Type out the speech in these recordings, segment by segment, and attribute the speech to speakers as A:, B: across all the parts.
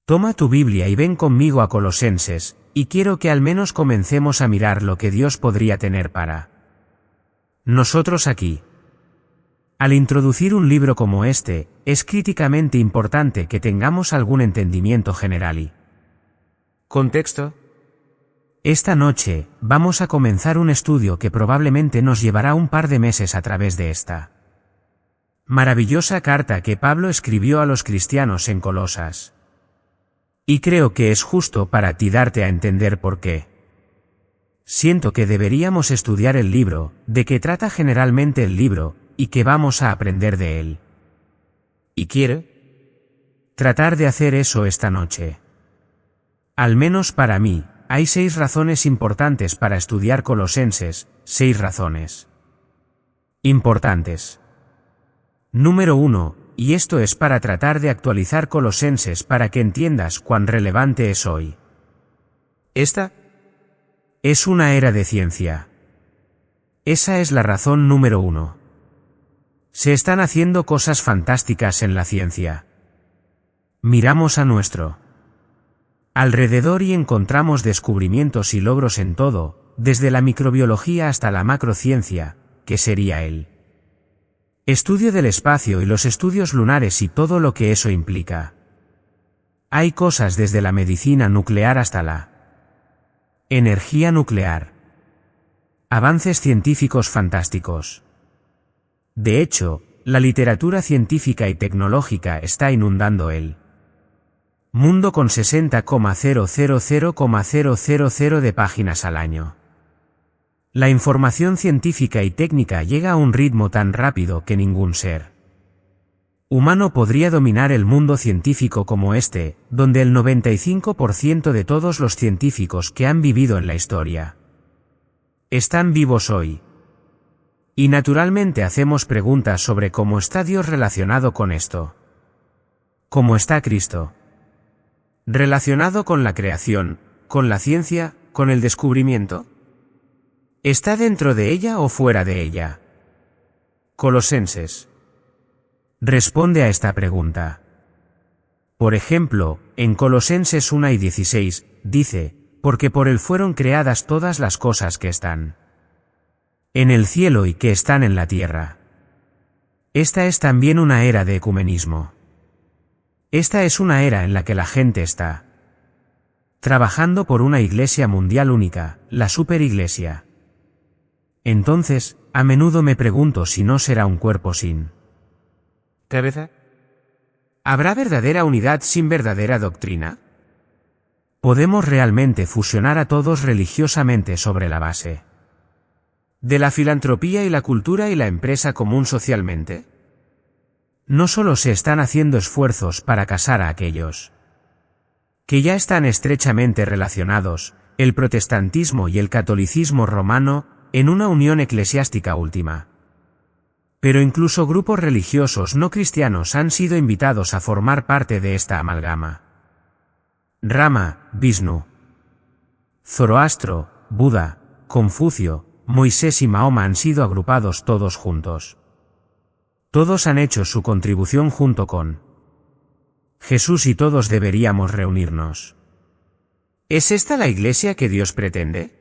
A: Toma tu Biblia y ven conmigo a Colosenses, y quiero que al menos comencemos a mirar lo que Dios podría tener para nosotros aquí. Al introducir un libro como este, es críticamente importante que tengamos algún entendimiento general y contexto. Esta noche, vamos a comenzar un estudio que probablemente nos llevará un par de meses a través de esta maravillosa carta que Pablo escribió a los cristianos en Colosas. Y creo que es justo para ti darte a entender por qué. Siento que deberíamos estudiar el libro, de qué trata generalmente el libro, y qué vamos a aprender de él. ¿Y quiero tratar de hacer eso esta noche? Al menos para mí, hay 6 razones importantes para estudiar Colosenses, 6 razones importantes. Número 1, y esto es para tratar de actualizar Colosenses para que entiendas cuán relevante es hoy. Esta es una era de ciencia. Esa es la razón número 1. Se están haciendo cosas fantásticas en la ciencia. Miramos a nuestro alrededor y encontramos descubrimientos y logros en todo, desde la microbiología hasta la macrociencia, que sería el estudio del espacio y los estudios lunares y todo lo que eso implica. Hay cosas desde la medicina nuclear hasta la energía nuclear. Avances científicos fantásticos. De hecho, la literatura científica y tecnológica está inundando el mundo con 60,000,000 de páginas al año. La información científica y técnica llega a un ritmo tan rápido que ningún ser humano podría dominar el mundo científico como este, donde el 95% de todos los científicos que han vivido en la historia están vivos hoy. Y naturalmente hacemos preguntas sobre cómo está Dios relacionado con esto. ¿Cómo está Cristo relacionado con la creación, con la ciencia, con el descubrimiento? ¿Está dentro de ella o fuera de ella? Colosenses responde a esta pregunta. Por ejemplo, en Colosenses 1:16, dice, porque por él fueron creadas todas las cosas que están en el cielo y que están en la tierra. Esta es también una era de ecumenismo. Esta es una era en la que la gente está trabajando por una iglesia mundial única, la superiglesia. Entonces, a menudo me pregunto si no será un cuerpo sin cabeza. ¿Habrá verdadera unidad sin verdadera doctrina? ¿Podemos realmente fusionar a todos religiosamente sobre la base de la filantropía y la cultura y la empresa común socialmente? No solo se están haciendo esfuerzos para casar a aquellos que ya están estrechamente relacionados, el protestantismo y el catolicismo romano, en una unión eclesiástica última. Pero incluso grupos religiosos no cristianos han sido invitados a formar parte de esta amalgama. Rama, Vishnu, Zoroastro, Buda, Confucio, Moisés y Mahoma han sido agrupados todos juntos. Todos han hecho su contribución junto con Jesús y todos deberíamos reunirnos. ¿Es esta la iglesia que Dios pretende?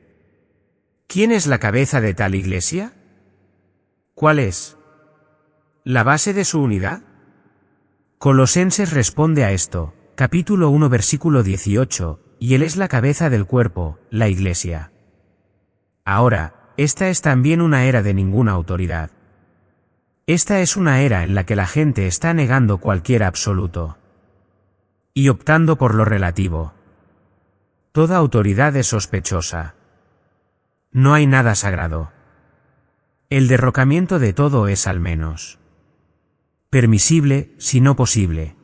A: ¿Quién es la cabeza de tal iglesia? ¿Cuál es la base de su unidad? Colosenses responde a esto, capítulo 1 versículo 18, y él es la cabeza del cuerpo, la iglesia. Ahora, esta es también una era de ninguna autoridad. Esta es una era en la que la gente está negando cualquier absoluto y optando por lo relativo. Toda autoridad es sospechosa. No hay nada sagrado. El derrocamiento de todo es al menos permisible, si no posible.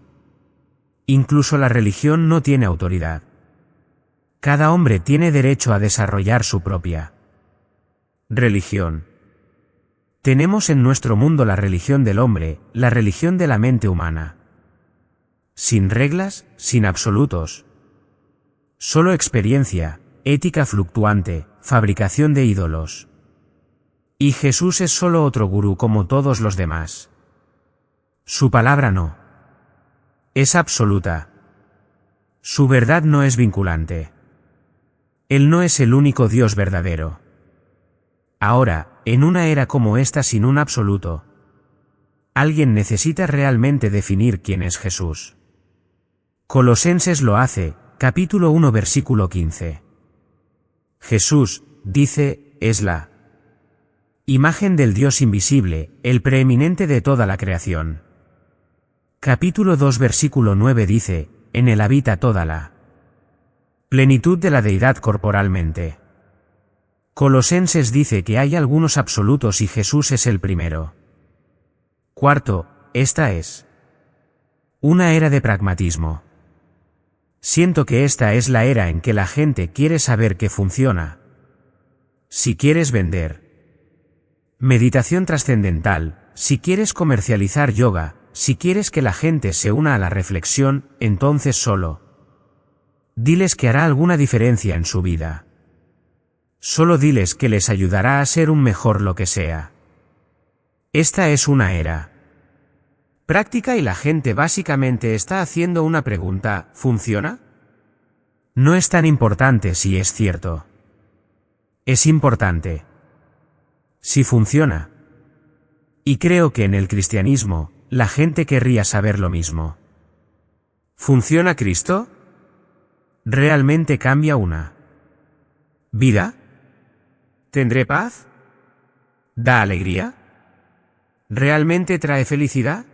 A: Incluso la religión no tiene autoridad. Cada hombre tiene derecho a desarrollar su propia religión. Tenemos en nuestro mundo la religión del hombre, la religión de la mente humana. Sin reglas, sin absolutos. Solo experiencia, ética fluctuante, fabricación de ídolos. Y Jesús es solo otro gurú como todos los demás. Su palabra no. Es absoluta. Su verdad no es vinculante. Él no es el único Dios verdadero. Ahora, en una era como esta sin un absoluto, alguien necesita realmente definir quién es Jesús. Colosenses lo hace, capítulo 1 versículo 15. Jesús, dice, es la imagen del Dios invisible, el preeminente de toda la creación. Capítulo 2 versículo 9 dice, en él habita toda la plenitud de la deidad corporalmente. Colosenses dice que hay algunos absolutos y Jesús es el primero. Cuarto, esta es una era de pragmatismo. Siento que esta es la era en que la gente quiere saber qué funciona. Si quieres vender meditación trascendental, si quieres comercializar yoga, si quieres que la gente se una a la reflexión, entonces solo diles que hará alguna diferencia en su vida. Solo diles que les ayudará a ser un mejor lo que sea. Esta es una era práctica y la gente básicamente está haciendo una pregunta, ¿funciona? No es tan importante si es cierto. Es importante si funciona. Y creo que en el cristianismo, la gente querría saber lo mismo. ¿Funciona Cristo? ¿Realmente cambia una vida? ¿Tendré paz? ¿Da alegría? ¿Realmente trae felicidad?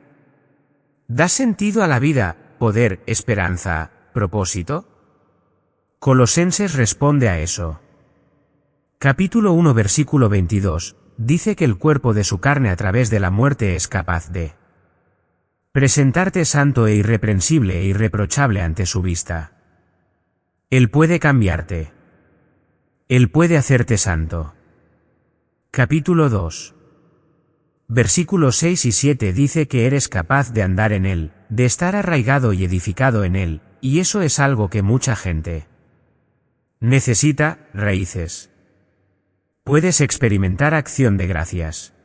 A: ¿Da sentido a la vida, poder, esperanza, propósito? Colosenses responde a eso. Capítulo 1 versículo 22, dice que el cuerpo de su carne a través de la muerte es capaz de presentarte santo e irreprensible e irreprochable ante su vista. Él puede cambiarte. Él puede hacerte santo. Capítulo 2. Versículos 6 y 7 dice que eres capaz de andar en Él, de estar arraigado y edificado en Él, y eso es algo que mucha gente necesita, raíces. Puedes experimentar acción de gracias.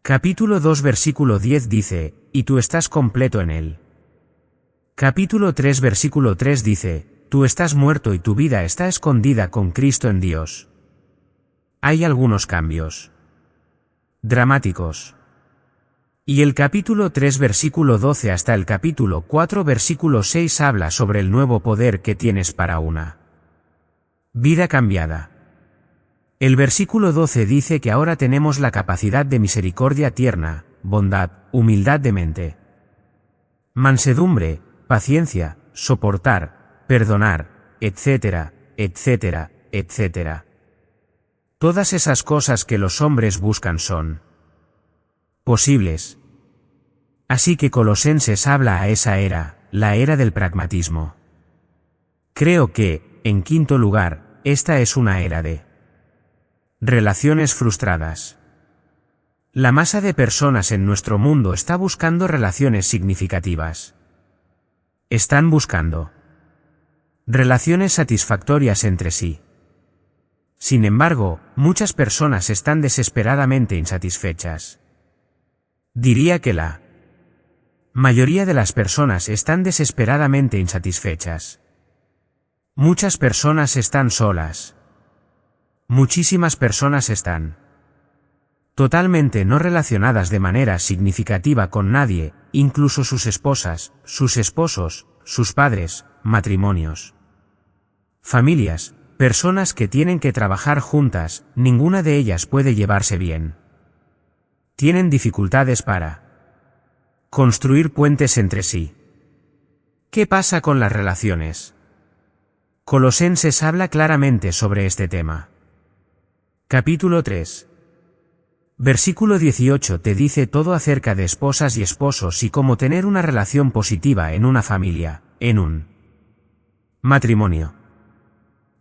A: Capítulo 2 versículo 10 dice, y tú estás completo en Él. Capítulo 3 versículo 3 dice, tú estás muerto y tu vida está escondida con Cristo en Dios. Hay algunos cambios dramáticos. Y el capítulo 3 versículo 12 hasta el capítulo 4 versículo 6 habla sobre el nuevo poder que tienes para una vida cambiada. El versículo 12 dice que ahora tenemos la capacidad de misericordia tierna, bondad, humildad de mente, mansedumbre, paciencia, soportar, perdonar, etcétera, etcétera, etcétera. Todas esas cosas que los hombres buscan son posibles. Así que Colosenses habla a esa era, la era del pragmatismo. Creo que, en quinto lugar, esta es una era de relaciones frustradas. La masa de personas en nuestro mundo está buscando relaciones significativas. Están buscando relaciones satisfactorias entre sí. Sin embargo, muchas personas están desesperadamente insatisfechas. Diría que la mayoría de las personas están desesperadamente insatisfechas. Muchas personas están solas. Muchísimas personas están totalmente no relacionadas de manera significativa con nadie, incluso sus esposas, sus esposos, sus padres, matrimonios, familias, personas que tienen que trabajar juntas, ninguna de ellas puede llevarse bien. Tienen dificultades para construir puentes entre sí. ¿Qué pasa con las relaciones? Colosenses habla claramente sobre este tema. Capítulo 3. Versículo 18 te dice todo acerca de esposas y esposos y cómo tener una relación positiva en una familia, en un matrimonio.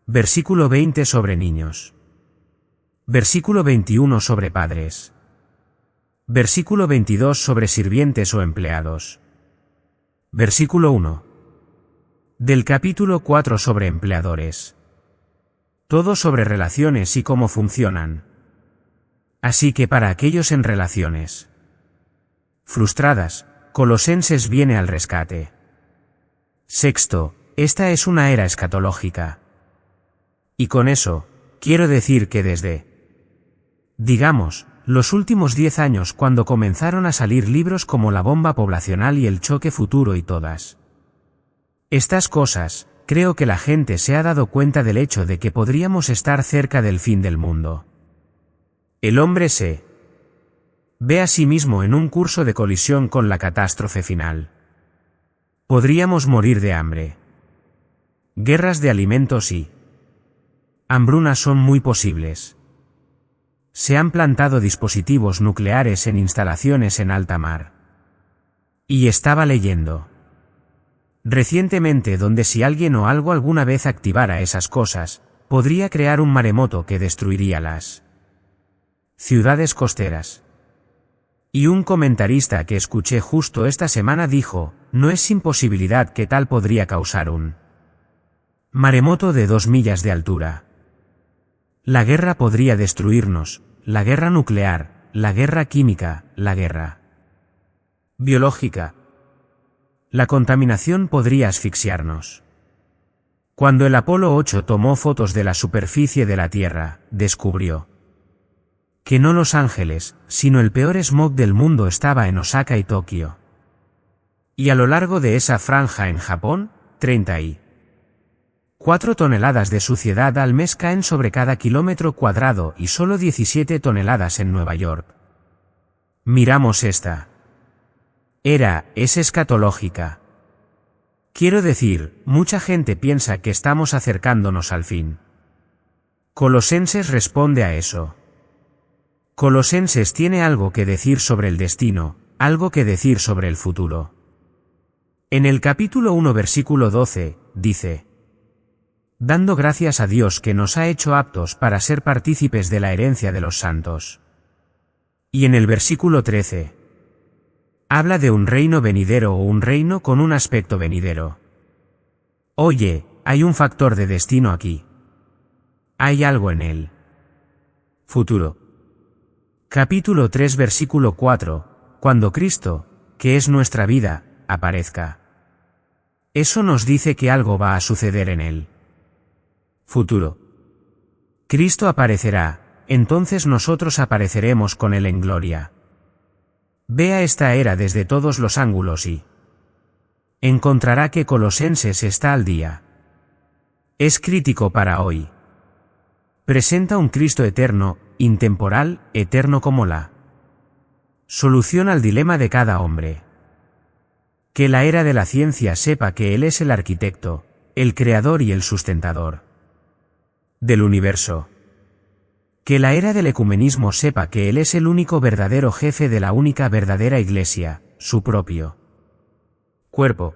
A: Versículo 20 sobre niños. Versículo 21 sobre padres. Versículo 22 sobre sirvientes o empleados. Versículo 1. Del capítulo 4 sobre empleadores. Todo sobre relaciones y cómo funcionan. Así que para aquellos en relaciones frustradas, Colosenses viene al rescate. Sexto, esta es una era escatológica. Y con eso, quiero decir que desde, digamos, los últimos 10 años cuando comenzaron a salir libros como La bomba poblacional y El choque futuro y todas estas cosas, creo que la gente se ha dado cuenta del hecho de que podríamos estar cerca del fin del mundo. El hombre se ve a sí mismo en un curso de colisión con la catástrofe final. Podríamos morir de hambre. Guerras de alimentos y hambrunas son muy posibles. Se han plantado dispositivos nucleares en instalaciones en alta mar. Y estaba leyendo recientemente donde si alguien o algo alguna vez activara esas cosas, podría crear un maremoto que destruiría las ciudades costeras. Y un comentarista que escuché justo esta semana dijo, no es sin posibilidad que tal podría causar un maremoto de 2 millas de altura. La guerra podría destruirnos, la guerra nuclear, la guerra química, la guerra biológica. La contaminación podría asfixiarnos. Cuando el Apolo 8 tomó fotos de la superficie de la Tierra, descubrió que no Los Ángeles, sino el peor smog del mundo estaba en Osaka y Tokio. Y a lo largo de esa franja en Japón, 34 toneladas de suciedad al mes caen sobre cada kilómetro cuadrado y solo 17 toneladas en Nueva York. Miramos esta era, es escatológica. Quiero decir, mucha gente piensa que estamos acercándonos al fin. Colosenses responde a eso. Colosenses tiene algo que decir sobre el destino, algo que decir sobre el futuro. En el capítulo 1 versículo 12, dice, dando gracias a Dios que nos ha hecho aptos para ser partícipes de la herencia de los santos. Y en el versículo 13, habla de un reino venidero o un reino con un aspecto venidero. Oye, hay un factor de destino aquí. Hay algo en el futuro. Capítulo 3 versículo 4, cuando Cristo, que es nuestra vida, aparezca. Eso nos dice que algo va a suceder en el futuro. Cristo aparecerá, entonces nosotros apareceremos con Él en gloria. Vea esta era desde todos los ángulos y encontrará que Colosenses está al día. Es crítico para hoy. Presenta un Cristo eterno, intemporal, eterno como la solución al dilema de cada hombre. Que la era de la ciencia sepa que Él es el arquitecto, el creador y el sustentador del universo. Que la era del ecumenismo sepa que Él es el único verdadero jefe de la única verdadera iglesia, su propio cuerpo.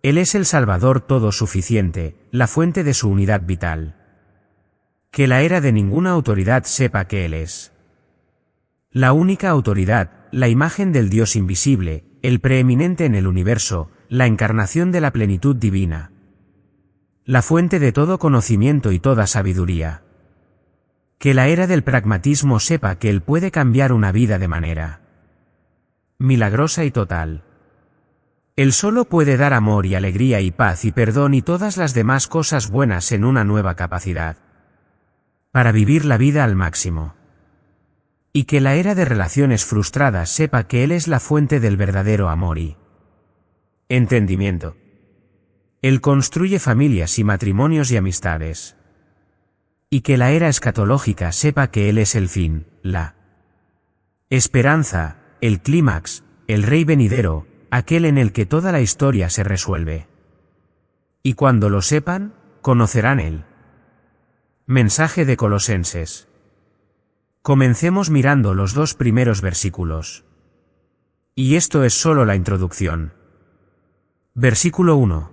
A: Él es el Salvador todo suficiente, la fuente de su unidad vital. Que la era de ninguna autoridad sepa que Él es la única autoridad, la imagen del Dios invisible, el preeminente en el universo, la encarnación de la plenitud divina. La fuente de todo conocimiento y toda sabiduría. Que la era del pragmatismo sepa que Él puede cambiar una vida de manera milagrosa y total. Él solo puede dar amor y alegría y paz y perdón y todas las demás cosas buenas en una nueva capacidad para vivir la vida al máximo. Y que la era de relaciones frustradas sepa que Él es la fuente del verdadero amor y entendimiento. Él construye familias y matrimonios y amistades. Y que la era escatológica sepa que Él es el fin, la esperanza, el clímax, el rey venidero, aquel en el que toda la historia se resuelve. Y cuando lo sepan, conocerán el mensaje de Colosenses. Comencemos mirando los 2 primeros versículos. Y esto es solo la introducción. Versículo 1.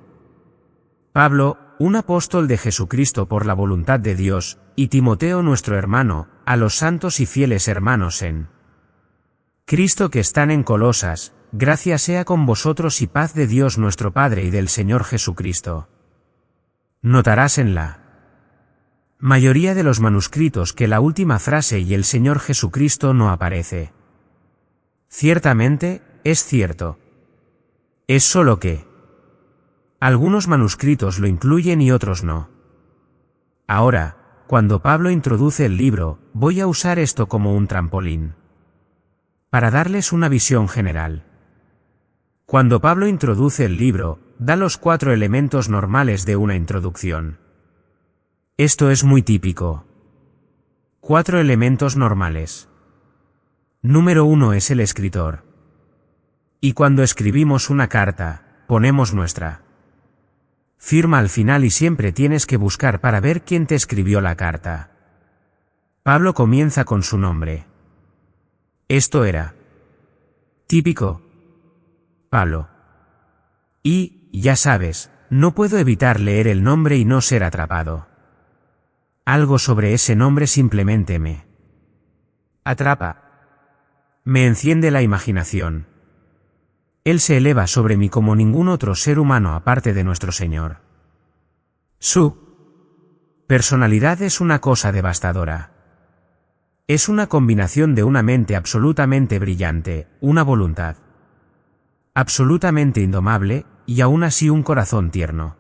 A: Pablo, un apóstol de Jesucristo por la voluntad de Dios, y Timoteo nuestro hermano, a los santos y fieles hermanos en Cristo que están en Colosas, gracia sea con vosotros y paz de Dios nuestro Padre y del Señor Jesucristo. Notarás en la mayoría de los manuscritos que la última frase y el Señor Jesucristo no aparece. Ciertamente, es cierto. Es solo que algunos manuscritos lo incluyen y otros no. Ahora, cuando Pablo introduce el libro, voy a usar esto como un trampolín para darles una visión general. Cuando Pablo introduce el libro, da los 4 elementos normales de una introducción. Esto es muy típico. 4 elementos normales. Número 1 es el escritor. Y cuando escribimos una carta, ponemos nuestra firma al final y siempre tienes que buscar para ver quién te escribió la carta. Pablo comienza con su nombre. Esto era típico. Pablo. Y, ya sabes, no puedo evitar leer el nombre y no ser atrapado. Algo sobre ese nombre simplemente me atrapa. Me enciende la imaginación. Él se eleva sobre mí como ningún otro ser humano aparte de nuestro Señor. Su personalidad es una cosa devastadora. Es una combinación de una mente absolutamente brillante, una voluntad absolutamente indomable, y aún así un corazón tierno.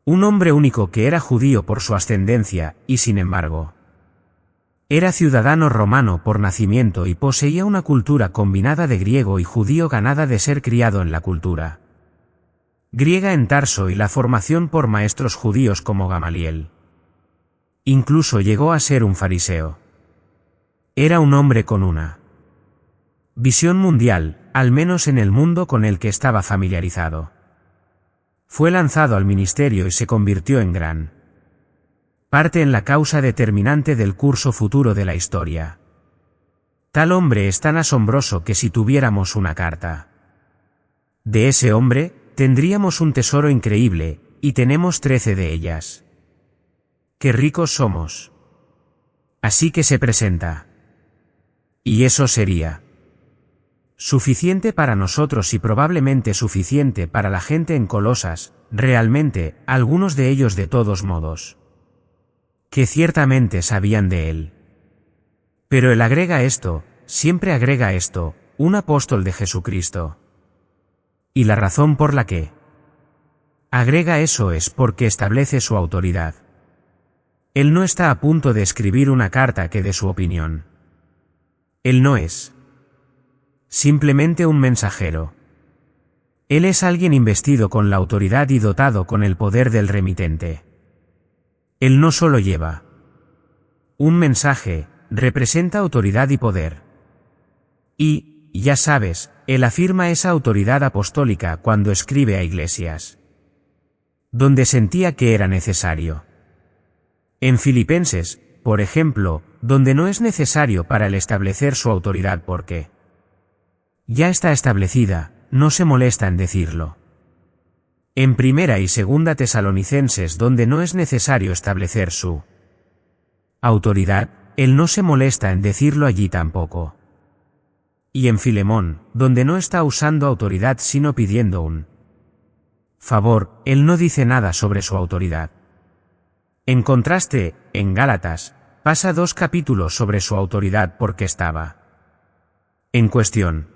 A: Un hombre único que era judío por su ascendencia, y sin embargo, era ciudadano romano por nacimiento y poseía una cultura combinada de griego y judío ganada de ser criado en la cultura griega en Tarso y la formación por maestros judíos como Gamaliel. Incluso llegó a ser un fariseo. Era un hombre con una visión mundial, al menos en el mundo con el que estaba familiarizado. Fue lanzado al ministerio y se convirtió en gran parte en la causa determinante del curso futuro de la historia. Tal hombre es tan asombroso que si tuviéramos una carta de ese hombre, tendríamos un tesoro increíble, y tenemos 13 de ellas. ¡Qué ricos somos! Así que se presenta. Y eso sería suficiente para nosotros y probablemente suficiente para la gente en Colosas, realmente, algunos de ellos de todos modos, que ciertamente sabían de él. Pero él agrega esto, siempre agrega esto, un apóstol de Jesucristo. Y la razón por la que agrega eso es porque establece su autoridad. Él no está a punto de escribir una carta que dé su opinión. Él no es simplemente un mensajero. Él es alguien investido con la autoridad y dotado con el poder del remitente. Él no solo lleva un mensaje, representa autoridad y poder. Y, ya sabes, él afirma esa autoridad apostólica cuando escribe a iglesias donde sentía que era necesario. En Filipenses, por ejemplo, donde no es necesario para él establecer su autoridad porque ya está establecida, no se molesta en decirlo. En Primera y Segunda Tesalonicenses, donde no es necesario establecer su autoridad, él no se molesta en decirlo allí tampoco. Y en Filemón, donde no está usando autoridad sino pidiendo un favor, él no dice nada sobre su autoridad. En contraste, en Gálatas, pasa 2 capítulos sobre su autoridad porque estaba en cuestión.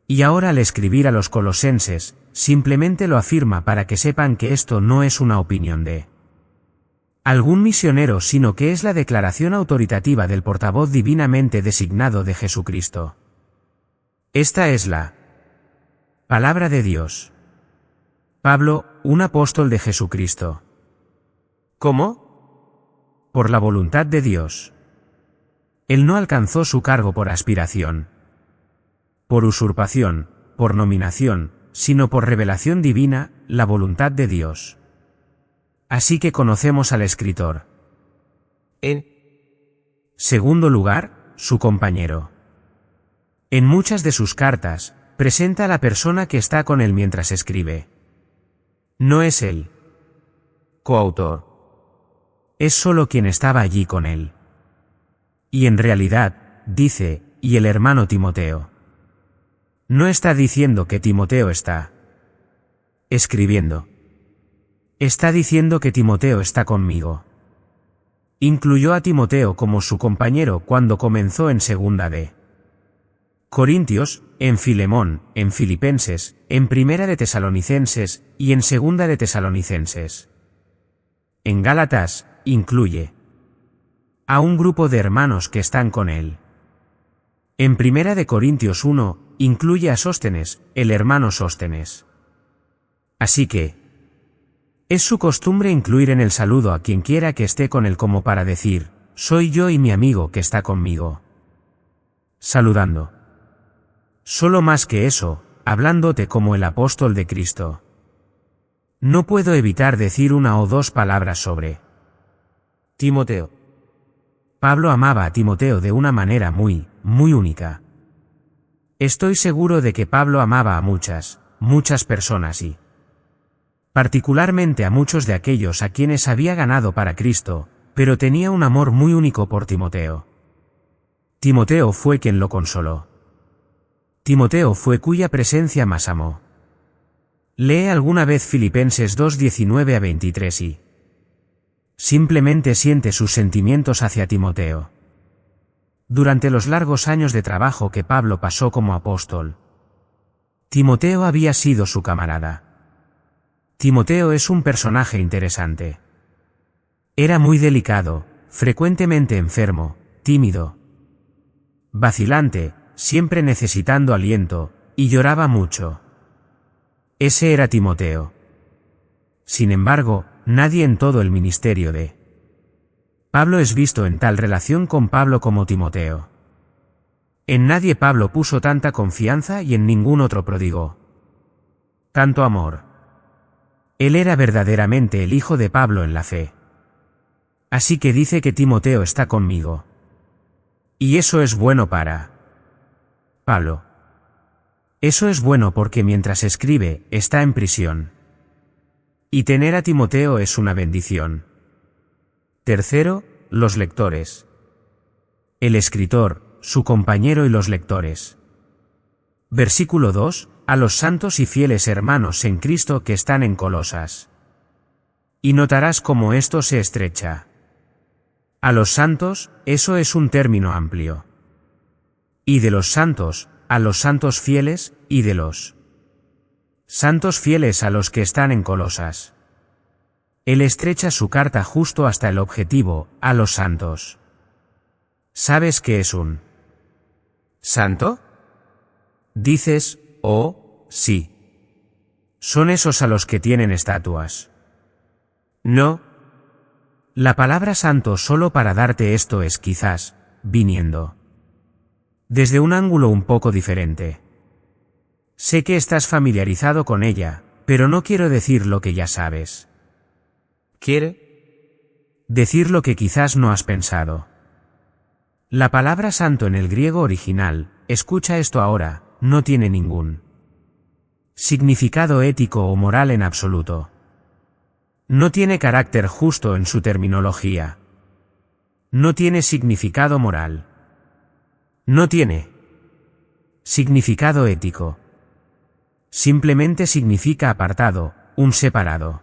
A: Y ahora al escribir a los colosenses, simplemente lo afirma para que sepan que esto no es una opinión de algún misionero, sino que es la declaración autoritativa del portavoz divinamente designado de Jesucristo. Esta es la palabra de Dios. Pablo, un apóstol de Jesucristo. ¿Cómo? Por la voluntad de Dios. Él no alcanzó su cargo por aspiración, por usurpación, por nominación, sino por revelación divina, la voluntad de Dios. Así que conocemos al escritor. En segundo lugar, su compañero. En muchas de sus cartas, presenta a la persona que está con él mientras escribe. No es él coautor. Es solo quien estaba allí con él. Y en realidad, dice, y el hermano Timoteo. No está diciendo que Timoteo está escribiendo. Está diciendo que Timoteo está conmigo. Incluyó a Timoteo como su compañero cuando comenzó en segunda de Corintios, en Filemón, en Filipenses, en Primera de Tesalonicenses y en Segunda de Tesalonicenses. En Gálatas, incluye a un grupo de hermanos que están con él. En Primera de Corintios 1, incluye a Sóstenes, el hermano Sóstenes. Así que es su costumbre incluir en el saludo a quien quiera que esté con él como para decir, soy yo y mi amigo que está conmigo. Saludando. Solo más que eso, hablándote como el apóstol de Cristo. No puedo evitar decir una o dos palabras sobre Timoteo. Pablo amaba a Timoteo de una manera muy única. Estoy seguro de que Pablo amaba a muchas personas y particularmente a muchos de aquellos a quienes había ganado para Cristo, pero tenía un amor muy único por Timoteo. Timoteo fue quien lo consoló. Timoteo fue cuya presencia más amó. Lee alguna vez Filipenses 2:19-23 y simplemente siente sus sentimientos hacia Timoteo. Durante los largos años de trabajo que Pablo pasó como apóstol, Timoteo había sido su camarada. Timoteo es un personaje interesante. Era muy delicado, frecuentemente enfermo, tímido, vacilante, siempre necesitando aliento, y lloraba mucho. Ese era Timoteo. Sin embargo, nadie en todo el ministerio de Pablo es visto en tal relación con Pablo como Timoteo. En nadie Pablo puso tanta confianza y en ningún otro prodigó tanto amor. Él era verdaderamente el hijo de Pablo en la fe. Así que dice que Timoteo está conmigo. Y eso es bueno para Pablo. Eso es bueno porque mientras escribe, está en prisión. Y tener a Timoteo es una bendición. Tercero, los lectores. El escritor, su compañero y los lectores. Versículo 2, a los santos y fieles hermanos en Cristo que están en Colosas. Y notarás cómo esto se estrecha. A los santos, eso es un término amplio. Y de los santos, a los santos fieles, y de los santos fieles a los que están en Colosas. Él estrecha su carta justo hasta el objetivo, a los santos. ¿Sabes qué es un santo? Dices, oh, sí. Son esos a los que tienen estatuas. No. La palabra santo solo para darte esto es quizás, viniendo desde un ángulo un poco diferente. Sé que estás familiarizado con ella, pero no quiero decir lo que ya sabes. ¿Quiere decir lo que quizás no has pensado? La palabra santo en el griego original, escucha esto ahora, no tiene ningún significado ético o moral en absoluto. No tiene carácter justo en su terminología. No tiene significado moral. No tiene significado ético. Simplemente significa apartado, un separado.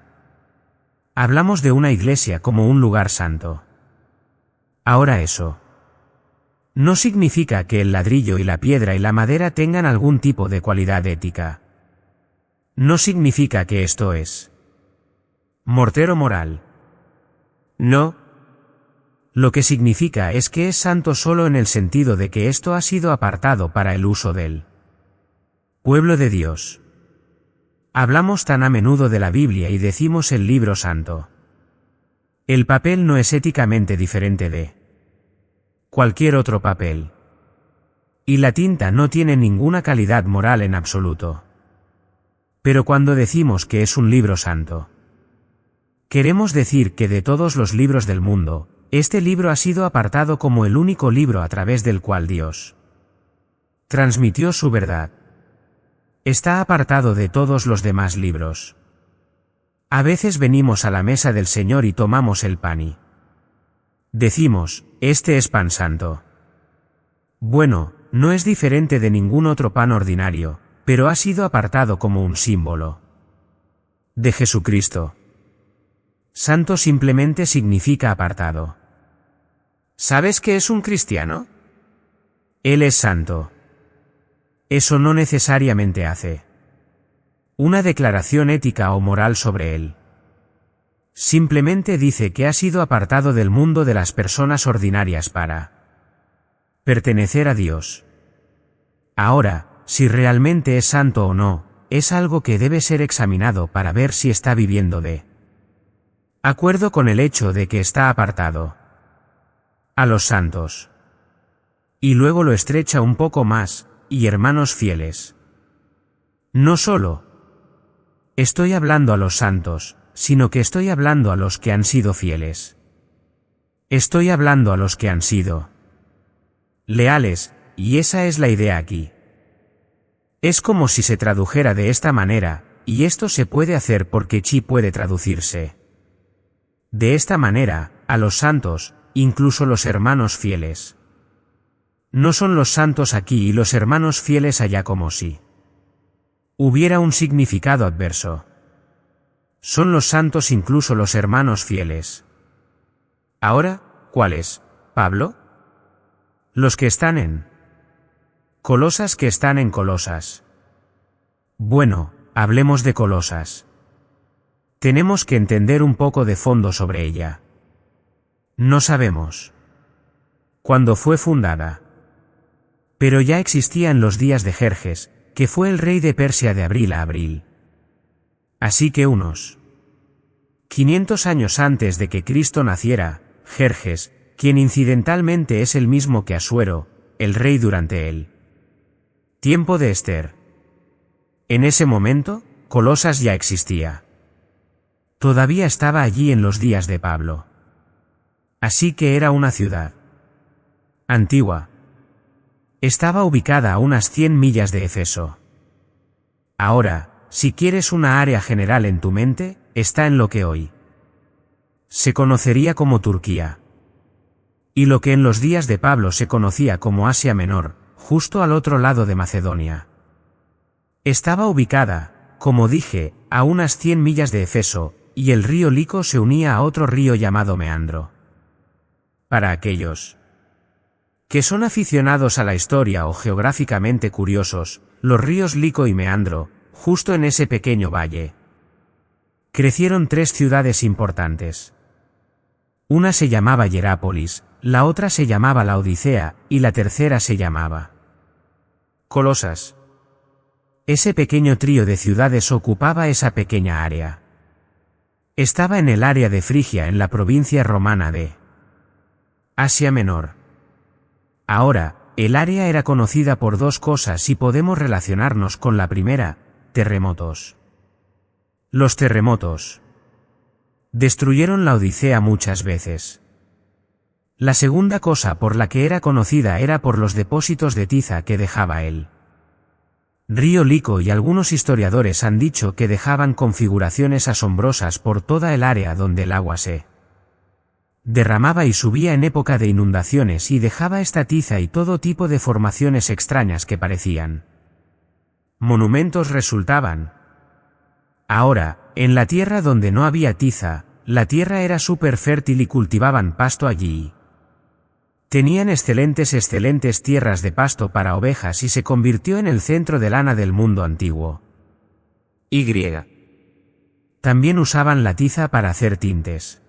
A: Hablamos de una iglesia como un lugar santo. Ahora eso no significa que el ladrillo y la piedra y la madera tengan algún tipo de cualidad ética. No significa que esto es mortero moral. No. Lo que significa es que es santo solo en el sentido de que esto ha sido apartado para el uso del pueblo de Dios. Hablamos tan a menudo de la Biblia y decimos el libro santo. El papel no es éticamente diferente de cualquier otro papel. Y la tinta no tiene ninguna calidad moral en absoluto. Pero cuando decimos que es un libro santo, queremos decir que de todos los libros del mundo, este libro ha sido apartado como el único libro a través del cual Dios transmitió su verdad. Está apartado de todos los demás libros. A veces venimos a la mesa del Señor y tomamos el pan y decimos, este es pan santo. Bueno, no es diferente de ningún otro pan ordinario, pero ha sido apartado como un símbolo de Jesucristo. Santo simplemente significa apartado. ¿Sabes qué es un cristiano? Él es santo. Eso no necesariamente hace una declaración ética o moral sobre él. Simplemente dice que ha sido apartado del mundo de las personas ordinarias para pertenecer a Dios. Ahora, si realmente es santo o no, es algo que debe ser examinado para ver si está viviendo de acuerdo con el hecho de que está apartado a los santos. Y luego lo estrecha un poco más, y hermanos fieles. No solo estoy hablando a los santos, sino que estoy hablando a los que han sido fieles. Estoy hablando a los que han sido leales, y esa es la idea aquí. Es como si se tradujera de esta manera, y esto se puede hacer porque chi puede traducirse de esta manera, a los santos, incluso los hermanos fieles. No son los santos aquí y los hermanos fieles allá como si hubiera un significado adverso. Son los santos incluso los hermanos fieles. Ahora, ¿cuáles, Pablo? Los que están en Colosas que están en Colosas. Bueno, hablemos de Colosas. Tenemos que entender un poco de fondo sobre ella. No sabemos cuándo fue fundada. Pero ya existía en los días de Jerjes, que fue el rey de Persia de abril a abril. Así que unos 500 años antes de que Cristo naciera, Jerjes, quien incidentalmente es el mismo que Asuero, el rey durante el tiempo de Esther. En ese momento, Colosas ya existía. Todavía estaba allí en los días de Pablo. Así que era una ciudad antigua. Estaba ubicada a unas 100 millas de Éfeso. Ahora, si quieres una área general en tu mente, está en lo que hoy se conocería como Turquía. Y lo que en los días de Pablo se conocía como Asia Menor, justo al otro lado de Macedonia. Estaba ubicada, como dije, a unas 100 millas de Éfeso, y el río Lico se unía a otro río llamado Meandro. Para aquellos que son aficionados a la historia o geográficamente curiosos, los ríos Lico y Meandro, justo en ese pequeño valle, crecieron 3 ciudades importantes. Una se llamaba Hierápolis, la otra se llamaba Laodicea, y la tercera se llamaba Colosas. Ese pequeño trío de ciudades ocupaba esa pequeña área. Estaba en el área de Frigia en la provincia romana de Asia Menor. Ahora, el área era conocida por 2 cosas y podemos relacionarnos con la primera: terremotos. Los terremotos destruyeron la Odisea muchas veces. La segunda cosa por la que era conocida era por los depósitos de tiza que dejaba el río Lico, y algunos historiadores han dicho que dejaban configuraciones asombrosas por toda el área donde el agua se derramaba y subía en época de inundaciones y dejaba esta tiza y todo tipo de formaciones extrañas que parecían monumentos resultaban. Ahora, en la tierra donde no había tiza, la tierra era súper fértil y cultivaban pasto allí. Tenían excelentes tierras de pasto para ovejas y se convirtió en el centro de lana del mundo antiguo. También usaban la tiza para hacer tintes.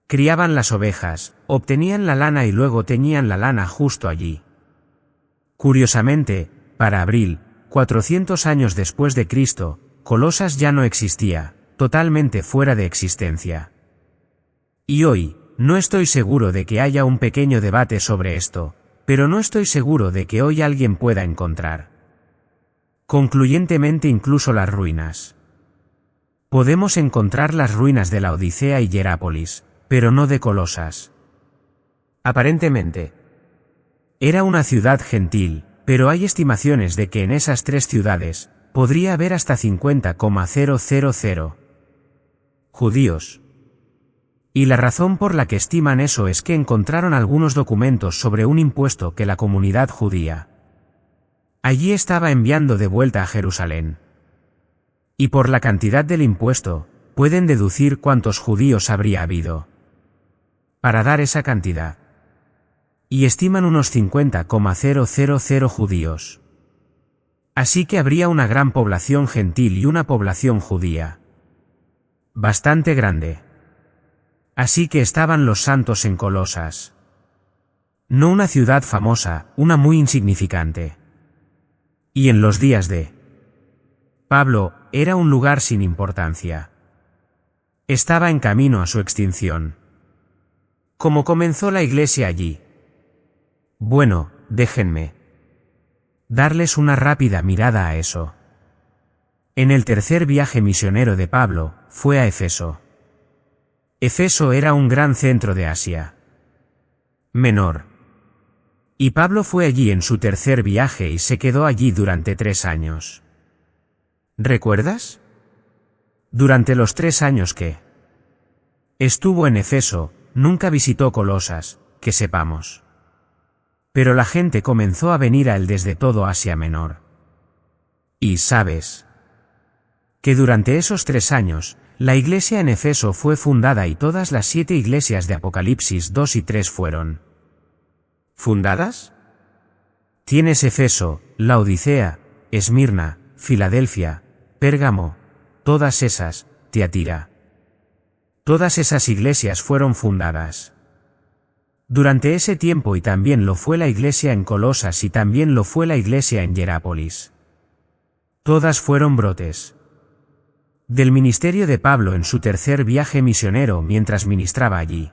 A: Criaban las ovejas, obtenían la lana y luego teñían la lana justo allí. Curiosamente, para abril, 400 años después de Cristo, Colosas ya no existía, totalmente fuera de existencia. Y hoy, no estoy seguro de que haya un pequeño debate sobre esto, pero no estoy seguro de que hoy alguien pueda encontrar concluyentemente incluso las ruinas. Podemos encontrar las ruinas de la Odisea y Hierápolis, pero no de Colosas. Aparentemente, era una ciudad gentil, pero hay estimaciones de que en esas 3 ciudades podría haber hasta 50,000 judíos. Y la razón por la que estiman eso es que encontraron algunos documentos sobre un impuesto que la comunidad judía allí estaba enviando de vuelta a Jerusalén. Y por la cantidad del impuesto, pueden deducir cuántos judíos habría habido para dar esa cantidad. Y estiman unos 50,000 judíos. Así que habría una gran población gentil y una población judía. Bastante grande. Así que estaban los santos en Colosas. No una ciudad famosa, una muy insignificante. Y en los días de Pablo, era un lugar sin importancia. Estaba en camino a su extinción. ¿Cómo comenzó la iglesia allí? Bueno, déjenme darles una rápida mirada a eso. En el tercer viaje misionero de Pablo, fue a Éfeso. Éfeso era un gran centro de Asia Menor. Y Pablo fue allí en su tercer viaje y se quedó allí durante 3 años. ¿Recuerdas? Durante los 3 años que estuvo en Éfeso, nunca visitó Colosas, que sepamos. Pero la gente comenzó a venir a él desde todo Asia Menor. Y sabes que durante esos 3 años, la iglesia en Éfeso fue fundada y todas las 7 iglesias de Apocalipsis 2 y 3 fueron ¿fundadas? Tienes Éfeso, Laodicea, Esmirna, Filadelfia, Pérgamo, todas esas, Tiatira. Todas esas iglesias fueron fundadas. Durante ese tiempo y también lo fue la iglesia en Colosas y también lo fue la iglesia en Hierápolis. Todas fueron brotes del ministerio de Pablo en su tercer viaje misionero mientras ministraba allí.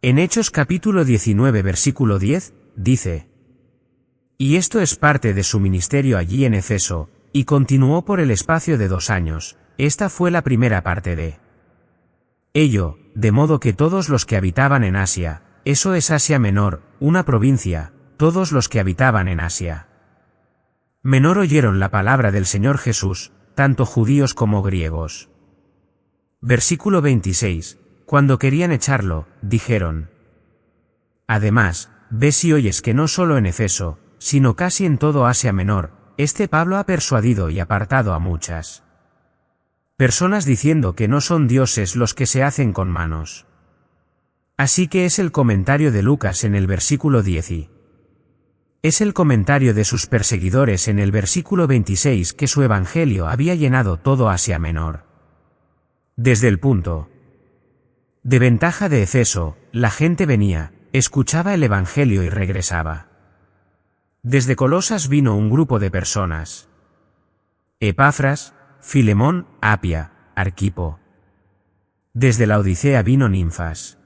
A: En Hechos capítulo 19 versículo 10, dice: y esto es parte de su ministerio allí en Éfeso, y continuó por el espacio de 2 años, esta fue la primera parte de ello, de modo que todos los que habitaban en Asia, eso es Asia Menor, una provincia, todos los que habitaban en Asia Menor oyeron la palabra del Señor Jesús, tanto judíos como griegos. Versículo 26. Cuando querían echarlo, dijeron: además, ves y oyes que no solo en Éfeso, sino casi en todo Asia Menor, este Pablo ha persuadido y apartado a muchas personas diciendo que no son dioses los que se hacen con manos. Así que es el comentario de Lucas en el versículo 10 y es el comentario de sus perseguidores en el versículo 26 que su evangelio había llenado todo Asia Menor. Desde el punto de ventaja de Éfeso, la gente venía, escuchaba el evangelio y regresaba. Desde Colosas vino un grupo de personas: Epafras, Filemón, Apia, Arquipo. Desde Laodicea vino Ninfas.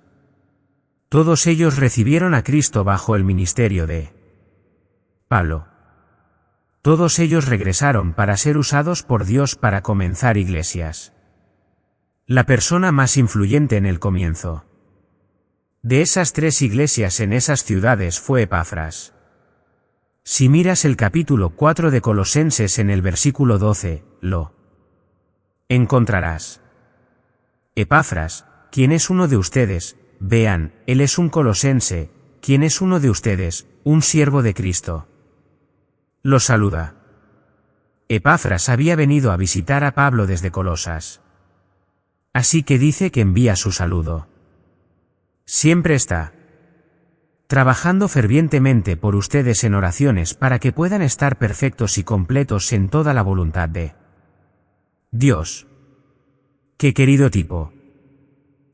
A: Todos ellos recibieron a Cristo bajo el ministerio de Pablo. Todos ellos regresaron para ser usados por Dios para comenzar iglesias. La persona más influyente en el comienzo de esas 3 iglesias en esas ciudades fue Epafras. Si miras el capítulo 4 de Colosenses en el versículo 12, lo encontrarás. Epafras, quien es uno de ustedes, vean, él es un colosense, quien es uno de ustedes, un siervo de Cristo. Lo saluda. Epafras había venido a visitar a Pablo desde Colosas. Así que dice que envía su saludo. Siempre está trabajando fervientemente por ustedes en oraciones para que puedan estar perfectos y completos en toda la voluntad de Dios. ¡Qué querido tipo!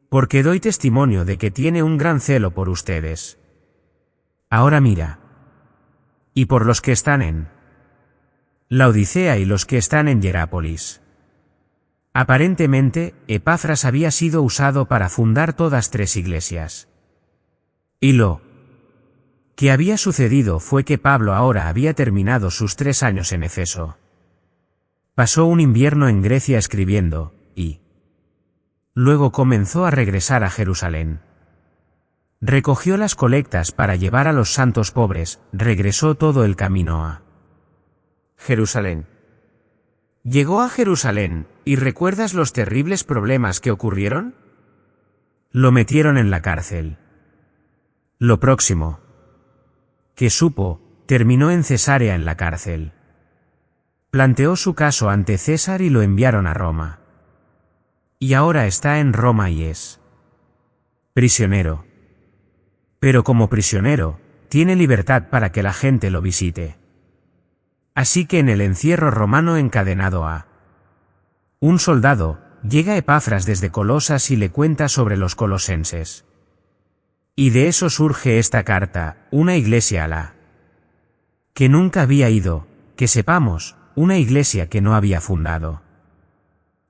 A: Porque doy testimonio de que tiene un gran celo por ustedes. Ahora mira. Y por los que están en Laodicea y los que están en Hierápolis. Aparentemente, Epafras había sido usado para fundar todas 3 iglesias. Y lo que había sucedido fue que Pablo ahora había terminado sus 3 años en Éfeso. Pasó un invierno en Grecia escribiendo, y luego comenzó a regresar a Jerusalén. Recogió las colectas para llevar a los santos pobres, regresó todo el camino a Jerusalén. Llegó a Jerusalén, ¿y recuerdas los terribles problemas que ocurrieron? Lo metieron en la cárcel. Lo próximo que supo, terminó en Cesarea en la cárcel. Planteó su caso ante César y lo enviaron a Roma. Y ahora está en Roma y es prisionero. Pero como prisionero, tiene libertad para que la gente lo visite. Así que en el encierro romano encadenado a un soldado, llega Epafras desde Colosas y le cuenta sobre los colosenses. Y de eso surge esta carta, una iglesia a la que nunca había ido, que sepamos, una iglesia que no había fundado.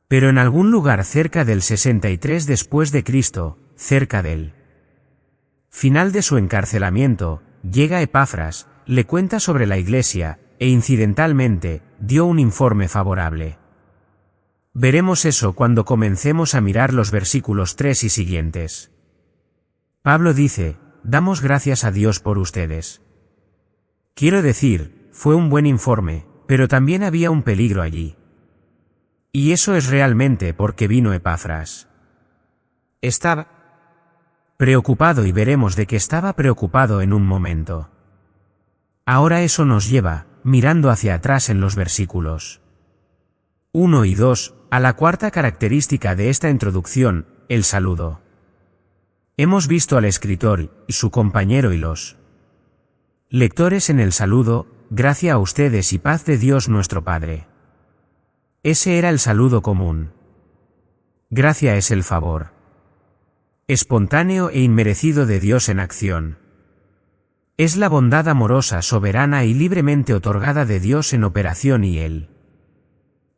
A: Pero en algún lugar cerca del 63 después de Cristo, cerca del final de su encarcelamiento, llega Epafras, le cuenta sobre la iglesia, e incidentalmente, dio un informe favorable. Veremos eso cuando comencemos a mirar los versículos 3 y siguientes. Pablo dice, damos gracias a Dios por ustedes. Quiero decir, fue un buen informe, pero también había un peligro allí. Y eso es realmente porque vino Epafras. Estaba preocupado y veremos de que estaba preocupado en un momento. Ahora eso nos lleva, mirando hacia atrás en los versículos 1 y 2, a la cuarta característica de esta introducción, el saludo. Hemos visto al escritor, y su compañero y los lectores en el saludo, gracia a ustedes y paz de Dios nuestro Padre. Ese era el saludo común. Gracia es el favor espontáneo e inmerecido de Dios en acción. Es la bondad amorosa, soberana y libremente otorgada de Dios en operación y el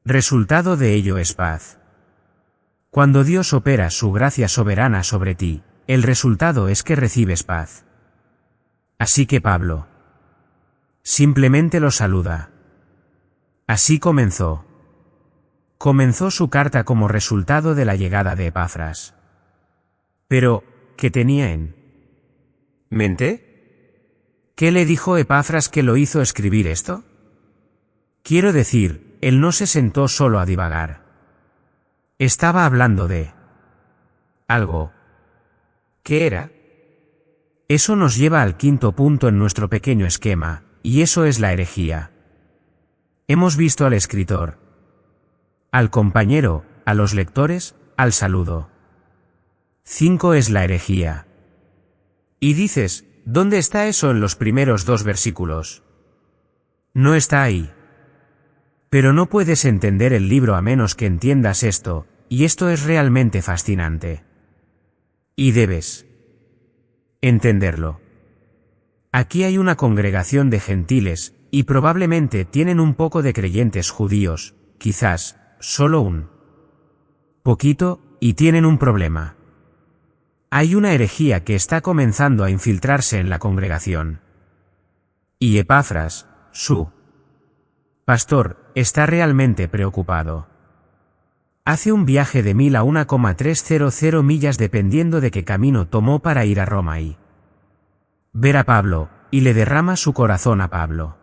A: resultado de ello es paz. Cuando Dios opera su gracia soberana sobre ti, el resultado es que recibes paz. Así que Pablo simplemente lo saluda. Así comenzó. Comenzó su carta como resultado de la llegada de Epafras. Pero, ¿qué tenía en mente? ¿Qué le dijo Epafras que lo hizo escribir esto? Quiero decir, él no se sentó solo a divagar. Estaba hablando de algo. ¿Qué era? Eso nos lleva al quinto punto en nuestro pequeño esquema, y eso es la herejía. Hemos visto al escritor, al compañero, a los lectores, al saludo. 5 es la herejía. Y dices, ¿dónde está eso en los primeros 2 versículos? No está ahí. Pero no puedes entender el libro a menos que entiendas esto, y esto es realmente fascinante. Y debes entenderlo. Aquí hay una congregación de gentiles, y probablemente tienen un poco de creyentes judíos, quizás, solo un poquito, y tienen un problema. Hay una herejía que está comenzando a infiltrarse en la congregación. Y Epafras, su pastor, está realmente preocupado. Hace un viaje de 1000 a 1,300 millas dependiendo de qué camino tomó para ir a Roma y ver a Pablo, y le derrama su corazón a Pablo.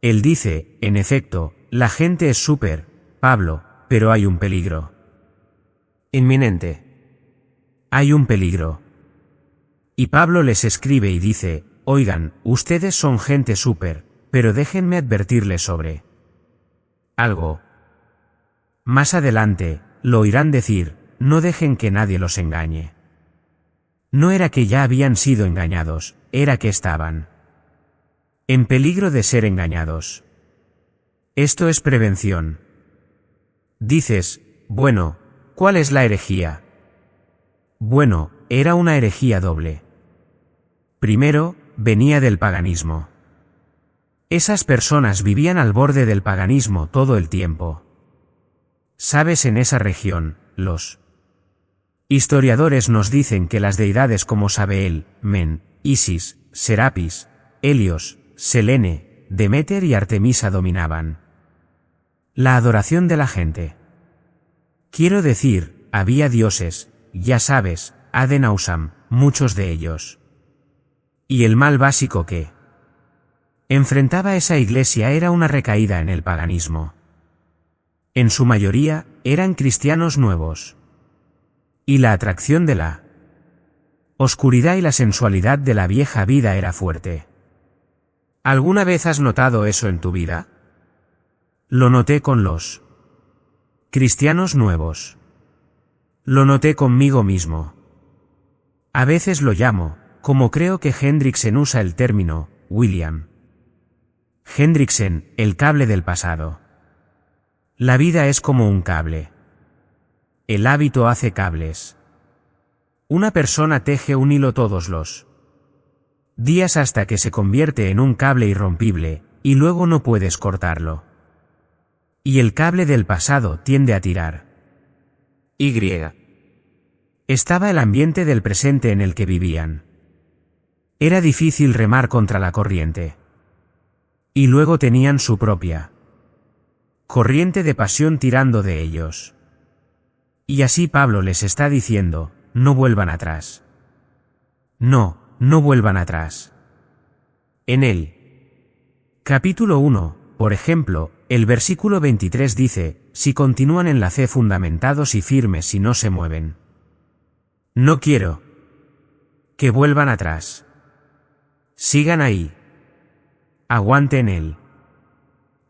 A: Él dice, en efecto, la gente es súper, Pablo, pero hay un peligro inminente. Hay un peligro. Y Pablo les escribe y dice, oigan, ustedes son gente súper, pero déjenme advertirles sobre algo. Más adelante, lo oirán decir, no dejen que nadie los engañe. No era que ya habían sido engañados, era que estaban en peligro de ser engañados. Esto es prevención. Dices, bueno, ¿cuál es la herejía? Bueno, era una herejía doble. Primero, venía del paganismo. Esas personas vivían al borde del paganismo todo el tiempo. Sabes, en esa región, los historiadores nos dicen que las deidades como Sabeel, Men, Isis, Serapis, Helios, Selene, Demeter y Artemisa dominaban la adoración de la gente. Quiero decir, había dioses, ya sabes, Adenausam, muchos de ellos. Y el mal básico que enfrentaba esa iglesia era una recaída en el paganismo. En su mayoría, eran cristianos nuevos. Y la atracción de la oscuridad y la sensualidad de la vieja vida era fuerte. ¿Alguna vez has notado eso en tu vida? Lo noté con los cristianos nuevos. Lo noté conmigo mismo. A veces lo llamo, como creo que Hendriksen usa el término, William. Hendriksen, el cable del pasado. La vida es como un cable. El hábito hace cables. Una persona teje un hilo todos los días hasta que se convierte en un cable irrompible, y luego no puedes cortarlo. Y el cable del pasado tiende a tirar. Estaba el ambiente del presente en el que vivían. Era difícil remar contra la corriente. Y luego tenían su propia corriente de pasión tirando de ellos. Y así Pablo les está diciendo, no vuelvan atrás. No vuelvan atrás. En el capítulo 1, por ejemplo, el versículo 23 dice, si continúan en la fe fundamentados y firmes y no se mueven. No quiero que vuelvan atrás. Sigan ahí. Aguanten él.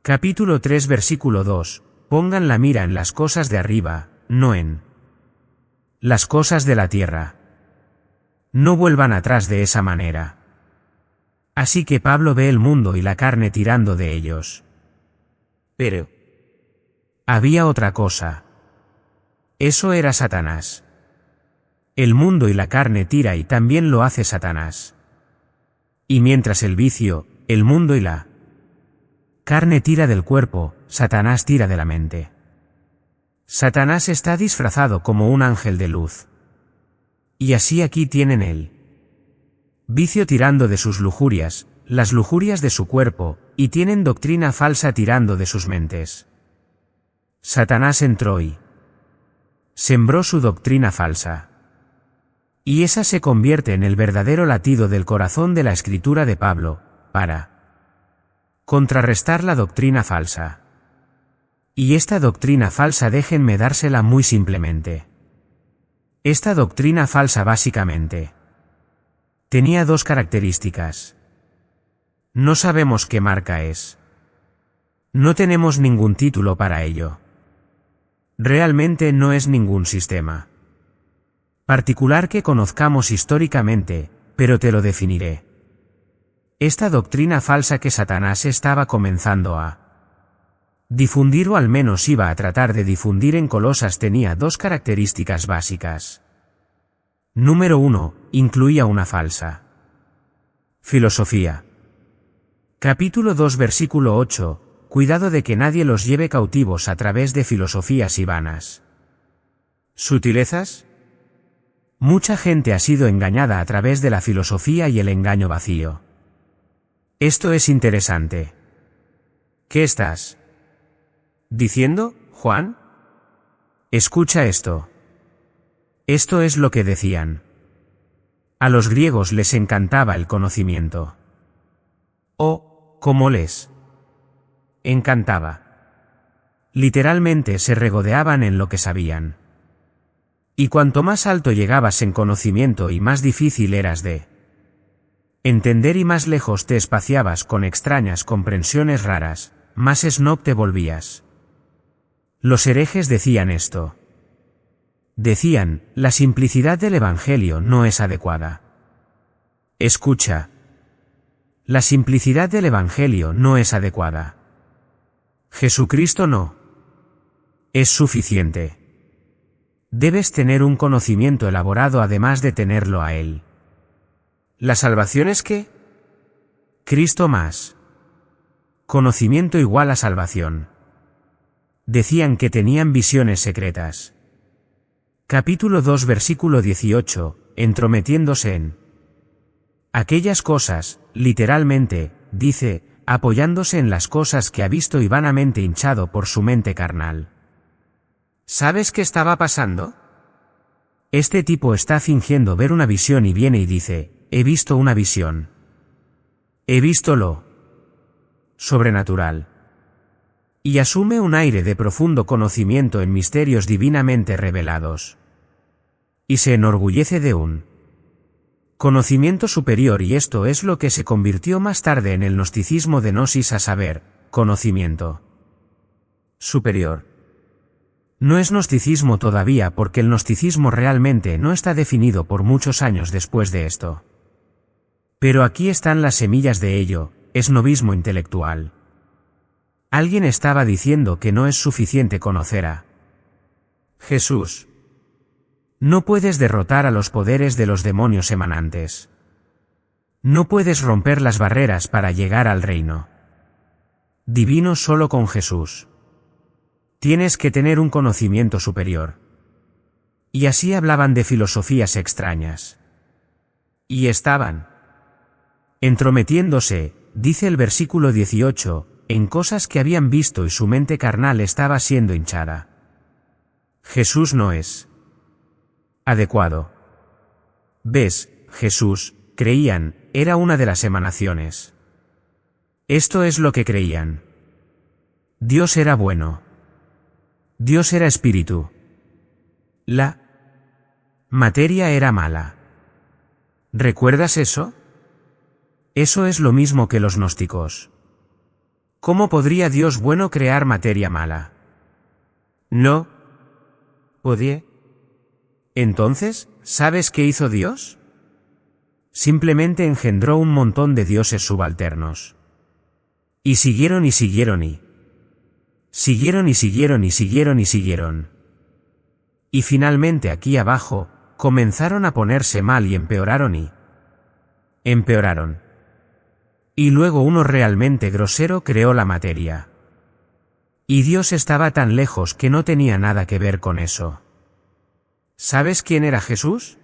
A: Capítulo 3 versículo 2, pongan la mira en las cosas de arriba, no en las cosas de la tierra. No vuelvan atrás de esa manera. Así que Pablo ve el mundo y la carne tirando de ellos. Pero había otra cosa. Eso era Satanás. El mundo y la carne tira y también lo hace Satanás. Y mientras el vicio, el mundo y la carne tira del cuerpo, Satanás tira de la mente. Satanás está disfrazado como un ángel de luz. Y así aquí tienen el vicio tirando de sus lujurias, las lujurias de su cuerpo, y tienen doctrina falsa tirando de sus mentes. Satanás entró y sembró su doctrina falsa. Y esa se convierte en el verdadero latido del corazón de la escritura de Pablo, para contrarrestar la doctrina falsa. Y esta doctrina falsa déjenme dársela muy simplemente. Esta doctrina falsa básicamente tenía dos características. No sabemos qué marca es. No tenemos ningún título para ello. Realmente no es ningún sistema particular que conozcamos históricamente, pero te lo definiré. Esta doctrina falsa que Satanás estaba comenzando a difundir o al menos iba a tratar de difundir en Colosas tenía dos características básicas. Número 1, incluía una falsa filosofía. Capítulo 2 versículo 8, cuidado de que nadie los lleve cautivos a través de filosofías y vanas sutilezas. Mucha gente ha sido engañada a través de la filosofía y el engaño vacío. Esto es interesante. ¿Qué estás diciendo, Juan? Escucha esto. Esto es lo que decían. A los griegos les encantaba el conocimiento. O, ¿cómo les encantaba? Literalmente se regodeaban en lo que sabían. Y cuanto más alto llegabas en conocimiento y más difícil eras de entender y más lejos te espaciabas con extrañas comprensiones raras, más snob te volvías. Los herejes decían esto. Decían, la simplicidad del Evangelio no es adecuada. Escucha. La simplicidad del Evangelio no es adecuada. Jesucristo no es suficiente. Debes tener un conocimiento elaborado además de tenerlo a Él. ¿La salvación es qué? Cristo más conocimiento igual a salvación. Decían que tenían visiones secretas. Capítulo 2 versículo 18, entrometiéndose en aquellas cosas, literalmente, dice, apoyándose en las cosas que ha visto y vanamente hinchado por su mente carnal. ¿Sabes qué estaba pasando? Este tipo está fingiendo ver una visión y viene y dice, he visto una visión. He visto lo sobrenatural. Y asume un aire de profundo conocimiento en misterios divinamente revelados. Y se enorgullece de un conocimiento superior y esto es lo que se convirtió más tarde en el gnosticismo de gnosis a saber, conocimiento superior. No es gnosticismo todavía porque el gnosticismo realmente no está definido por muchos años después de esto. Pero aquí están las semillas de ello, esnovismo intelectual. Alguien estaba diciendo que no es suficiente conocer a Jesús. No puedes derrotar a los poderes de los demonios emanantes. No puedes romper las barreras para llegar al reino divino solo con Jesús. Tienes que tener un conocimiento superior. Y así hablaban de filosofías extrañas. Y estaban entrometiéndose, dice el versículo 18, en cosas que habían visto y su mente carnal estaba siendo hinchada. Jesús no es adecuado. ¿Ves? Jesús, creían, era una de las emanaciones. Esto es lo que creían. Dios era bueno. Dios era espíritu. La materia era mala. ¿Recuerdas eso? Eso es lo mismo que los gnósticos. ¿Cómo podría Dios bueno crear materia mala? No podía. Entonces, ¿sabes qué hizo Dios? Simplemente engendró un montón de dioses subalternos. Y siguieron y siguieron y siguieron y siguieron y siguieron y siguieron. Y finalmente aquí abajo, comenzaron a ponerse mal y empeoraron y empeoraron. Y luego uno realmente grosero creó la materia. Y Dios estaba tan lejos que no tenía nada que ver con eso. ¿Sabes quién era Jesús?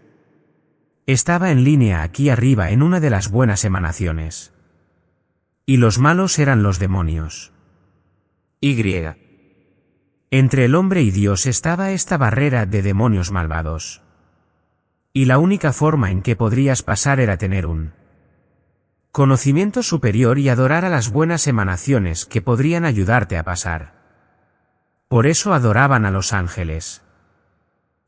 A: Estaba en línea aquí arriba en una de las buenas emanaciones. Y los malos eran los demonios. Y. Entre el hombre y Dios estaba esta barrera de demonios malvados. Y la única forma en que podrías pasar era tener un conocimiento superior y adorar a las buenas emanaciones que podrían ayudarte a pasar. Por eso adoraban a los ángeles.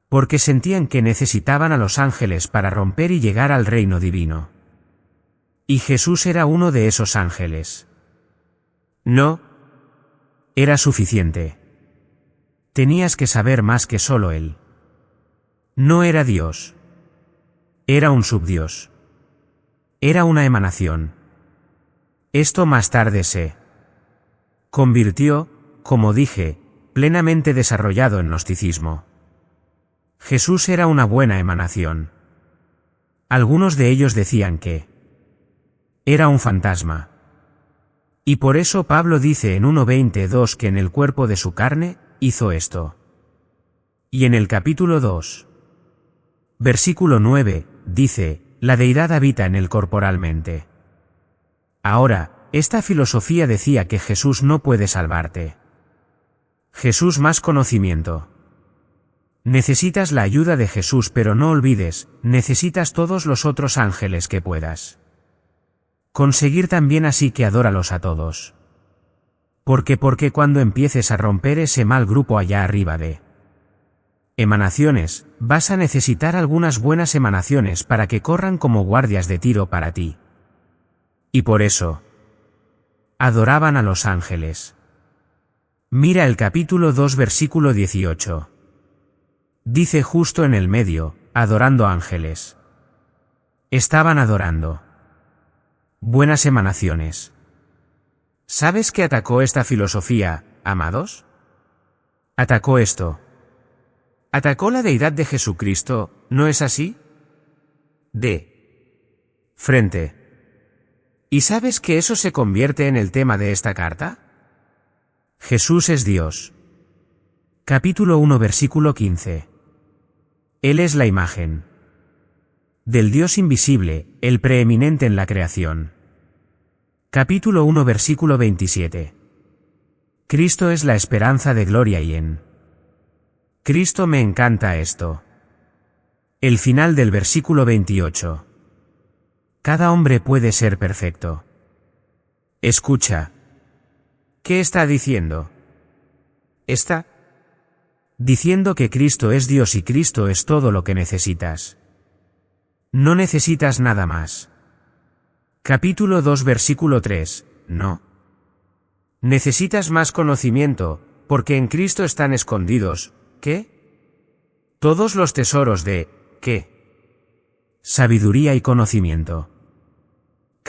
A: Porque sentían que necesitaban a los ángeles para romper y llegar al reino divino. Y Jesús era uno de esos ángeles. No era suficiente. Tenías que saber más que solo Él. No era Dios. Era un subdios. Era una emanación. Esto más tarde se convirtió, como dije, plenamente desarrollado en gnosticismo. Jesús era una buena emanación. Algunos de ellos decían que era un fantasma. Y por eso Pablo dice en 1:22 que en el cuerpo de su carne, hizo esto. Y en el capítulo 2, versículo 9, dice, la deidad habita en él corporalmente. Ahora, esta filosofía decía que Jesús no puede salvarte. Jesús más conocimiento. Necesitas la ayuda de Jesús, pero no olvides, necesitas todos los otros ángeles que puedas conseguir también, así que adóralos a todos. Porque cuando empieces a romper ese mal grupo allá arriba de emanaciones, vas a necesitar algunas buenas emanaciones para que corran como guardias de tiro para ti. Y por eso adoraban a los ángeles. Mira el capítulo 2 versículo 18. Dice justo en el medio, adorando ángeles. Estaban adorando buenas emanaciones. ¿Sabes qué atacó esta filosofía, amados? Atacó esto. Atacó la deidad de Jesucristo, ¿no es así? De frente. ¿Y sabes que eso se convierte en el tema de esta carta? Jesús es Dios. Capítulo 1 versículo 15. Él es la imagen del Dios invisible, el preeminente en la creación. Capítulo 1 versículo 27. Cristo es la esperanza de gloria y en Cristo me encanta esto. El final del versículo 28. Cada hombre puede ser perfecto. Escucha. ¿Qué está diciendo? Está diciendo que Cristo es Dios y Cristo es todo lo que necesitas. No necesitas nada más. Capítulo 2 versículo 3, no. Necesitas más conocimiento, porque en Cristo están escondidos, ¿qué? Todos los tesoros de, ¿qué? Sabiduría y conocimiento.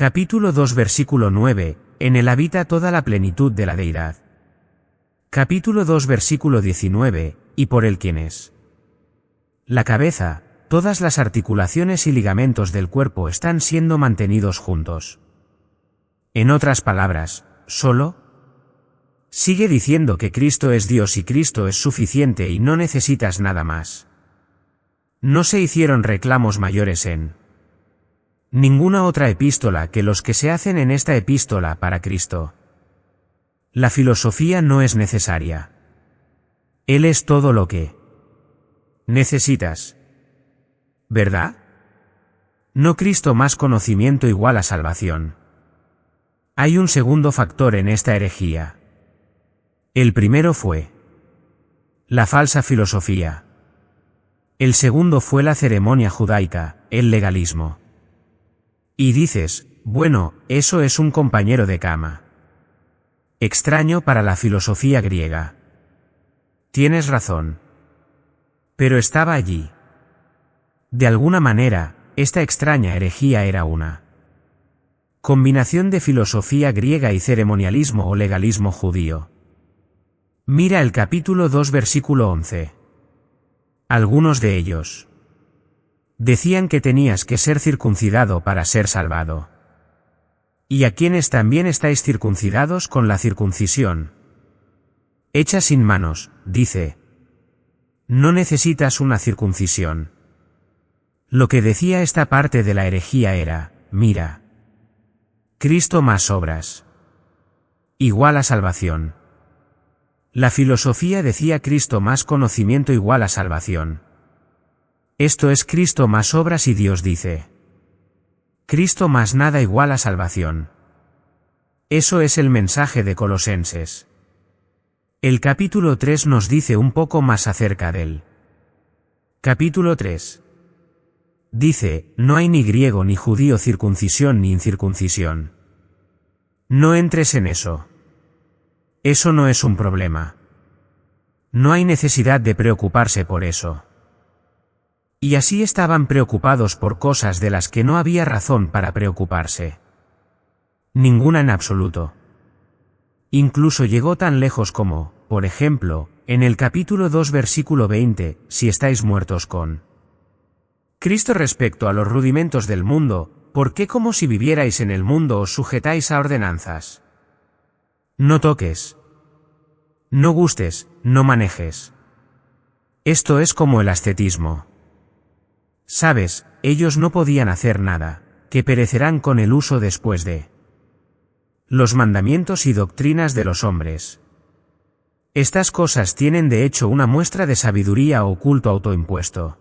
A: Capítulo 2 versículo 9, en él habita toda la plenitud de la deidad. Capítulo 2 versículo 19, y por él quién es. La cabeza, todas las articulaciones y ligamentos del cuerpo están siendo mantenidos juntos. En otras palabras, solo sigue diciendo que Cristo es Dios y Cristo es suficiente y no necesitas nada más. No se hicieron reclamos mayores en ninguna otra epístola que los que se hacen en esta epístola para Cristo. La filosofía no es necesaria. Él es todo lo que necesitas. ¿Verdad? No Cristo más conocimiento igual a salvación. Hay un segundo factor en esta herejía. El primero fue la falsa filosofía. El segundo fue la ceremonia judaica, el legalismo. Y dices, bueno, eso es un compañero de cama. Extraño para la filosofía griega. Tienes razón. Pero estaba allí. De alguna manera, esta extraña herejía era una combinación de filosofía griega y ceremonialismo o legalismo judío. Mira el capítulo 2 versículo 11. Algunos de ellos decían que tenías que ser circuncidado para ser salvado. Y a quienes también estáis circuncidados con la circuncisión hecha sin manos, dice. No necesitas una circuncisión. Lo que decía esta parte de la herejía era, mira, Cristo más obras igual a salvación. La filosofía decía Cristo más conocimiento igual a salvación. Esto es Cristo más obras y Dios dice Cristo más nada igual a salvación. Eso es el mensaje de Colosenses. El capítulo 3 nos dice un poco más acerca de él. Capítulo 3. Dice, no hay ni griego ni judío, circuncisión ni incircuncisión. No entres en eso. Eso no es un problema. No hay necesidad de preocuparse por eso. Y así estaban preocupados por cosas de las que no había razón para preocuparse. Ninguna en absoluto. Incluso llegó tan lejos como, por ejemplo, en el capítulo 2 versículo 20, si estáis muertos con Cristo respecto a los rudimentos del mundo, ¿por qué como si vivierais en el mundo os sujetáis a ordenanzas? No toques. No gustes, no manejes. Esto es como el ascetismo. Sabes, ellos no podían hacer nada, que perecerán con el uso después de los mandamientos y doctrinas de los hombres. Estas cosas tienen de hecho una muestra de sabiduría o culto autoimpuesto.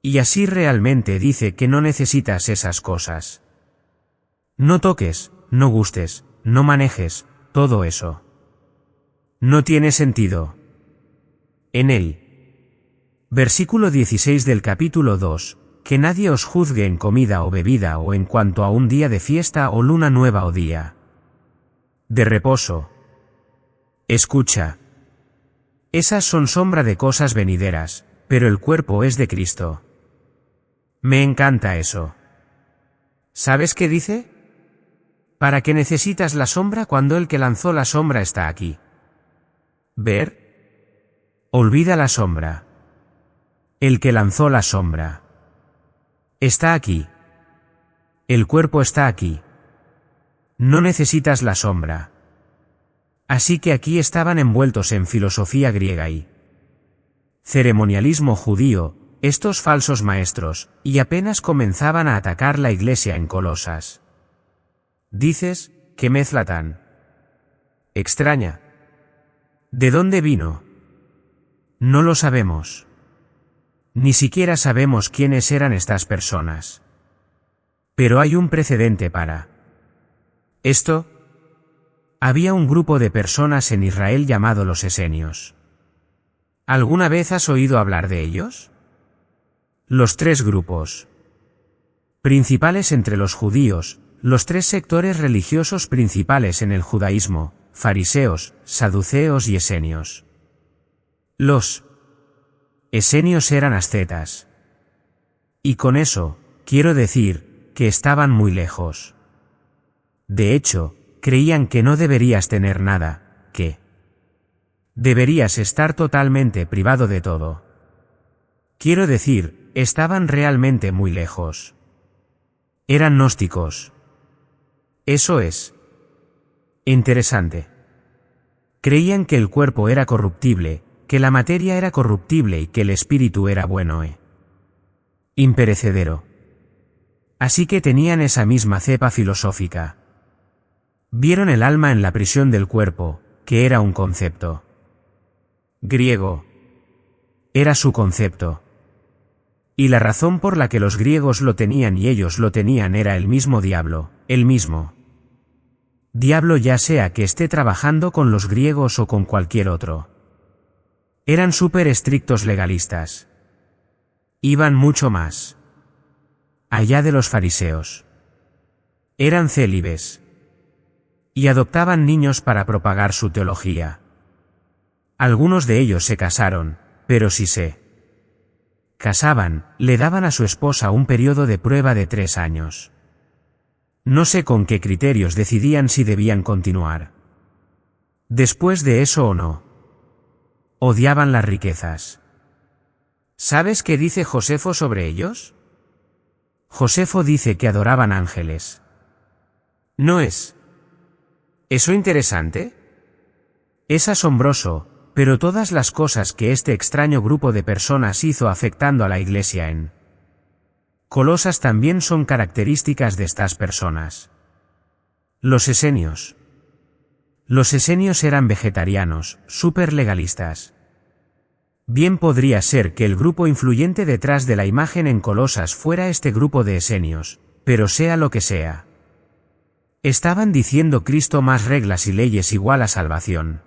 A: Y así realmente dice que no necesitas esas cosas. No toques, no gustes, no manejes, todo eso. No tiene sentido. En él. Versículo 16 del capítulo 2, que nadie os juzgue en comida o bebida o en cuanto a un día de fiesta o luna nueva o día de reposo. Escucha. Esas son sombra de cosas venideras, pero el cuerpo es de Cristo. Me encanta eso. ¿Sabes qué dice? ¿Para qué necesitas la sombra cuando el que lanzó la sombra está aquí? ¿Ver? Olvida la sombra. El que lanzó la sombra está aquí. El cuerpo está aquí. No necesitas la sombra. Así que aquí estaban envueltos en filosofía griega y ceremonialismo judío, estos falsos maestros, y apenas comenzaban a atacar la iglesia en Colosas. Dices, qué mezcla tan extraña. ¿De dónde vino? No lo sabemos. Ni siquiera sabemos quiénes eran estas personas. Pero hay un precedente para esto. Había un grupo de personas en Israel llamado los esenios. ¿Alguna vez has oído hablar de ellos? Los tres grupos principales entre los judíos, los tres sectores religiosos principales en el judaísmo, fariseos, saduceos y esenios. Los esenios eran ascetas. Y con eso, quiero decir, que estaban muy lejos De hecho, creían que no deberías tener nada, que deberías estar totalmente privado de todo. Quiero decir, estaban realmente muy lejos. Eran gnósticos. Eso es interesante. Creían que el cuerpo era corruptible, que la materia era corruptible y que el espíritu era bueno imperecedero. Así que tenían esa misma cepa filosófica. Vieron el alma en la prisión del cuerpo, que era un concepto griego. Era su concepto. Y la razón por la que los griegos lo tenían y ellos lo tenían era el mismo diablo, el mismo diablo, ya sea que esté trabajando con los griegos o con cualquier otro. Eran súper estrictos legalistas. Iban mucho más allá de los fariseos. Eran célibes. Y adoptaban niños para propagar su teología. Algunos de ellos se casaron, pero si se casaban, le daban a su esposa un periodo de prueba de 3 años. No sé con qué criterios decidían si debían continuar después de eso o no. Odiaban las riquezas. ¿Sabes qué dice Josefo sobre ellos? Josefo dice que adoraban ángeles. ¿No es eso interesante? Es asombroso, pero todas las cosas que este extraño grupo de personas hizo afectando a la iglesia en Colosas también son características de estas personas. Los esenios. Los esenios eran vegetarianos, súper legalistas. Bien podría ser que el grupo influyente detrás de la imagen en Colosas fuera este grupo de esenios, pero sea lo que sea. Estaban diciendo Cristo más reglas y leyes igual a salvación.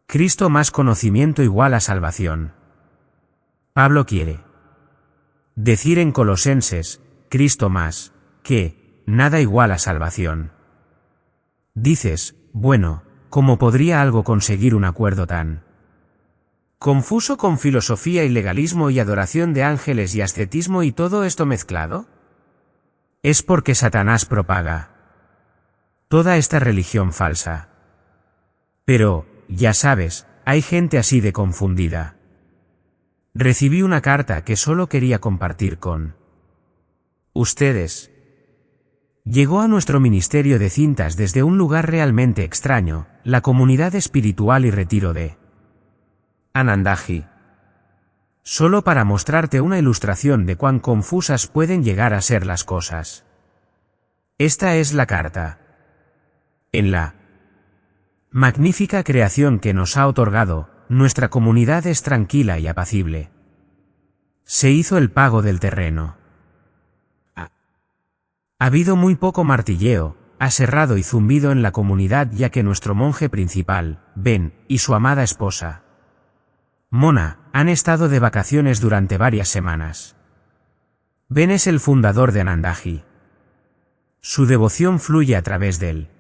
A: Cristo más conocimiento igual a salvación. Pablo quiere decir en Colosenses, Cristo más, que, nada igual a salvación. Dices, bueno, ¿cómo podría algo conseguir un acuerdo tan confuso con filosofía y legalismo y adoración de ángeles y ascetismo y todo esto mezclado? Es porque Satanás propaga toda esta religión falsa. Pero, ya sabes, hay gente así de confundida. Recibí una carta que solo quería compartir con ustedes. Llegó a nuestro ministerio de cintas desde un lugar realmente extraño, la comunidad espiritual y retiro de Anandaji. Solo para mostrarte una ilustración de cuán confusas pueden llegar a ser las cosas. Esta es la carta. En la magnífica creación que nos ha otorgado, nuestra comunidad es tranquila y apacible. Se hizo el pago del terreno. Ha habido muy poco martilleo, aserrado y zumbido en la comunidad ya que nuestro monje principal, Ben, y su amada esposa, Mona, han estado de vacaciones durante varias semanas. Ben es el fundador de Anandaji. Su devoción fluye a través del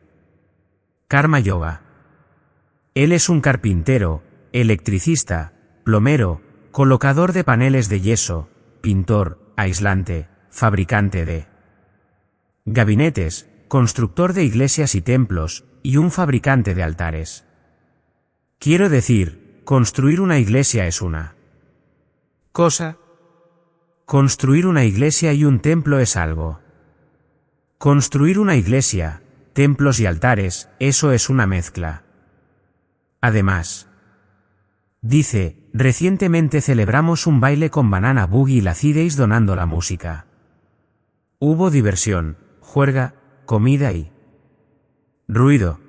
A: Karma Yoga. Él es un carpintero, electricista, plomero, colocador de paneles de yeso, pintor, aislante, fabricante de gabinetes, constructor de iglesias y templos, y un fabricante de altares. Quiero decir, construir una iglesia es una cosa. Construir una iglesia y un templo es algo. Construir una iglesia, templos y altares, eso es una mezcla. Además, dice, recientemente celebramos un baile con Banana Boogie y la Cideis donando la música. Hubo diversión, juerga, comida y ruido.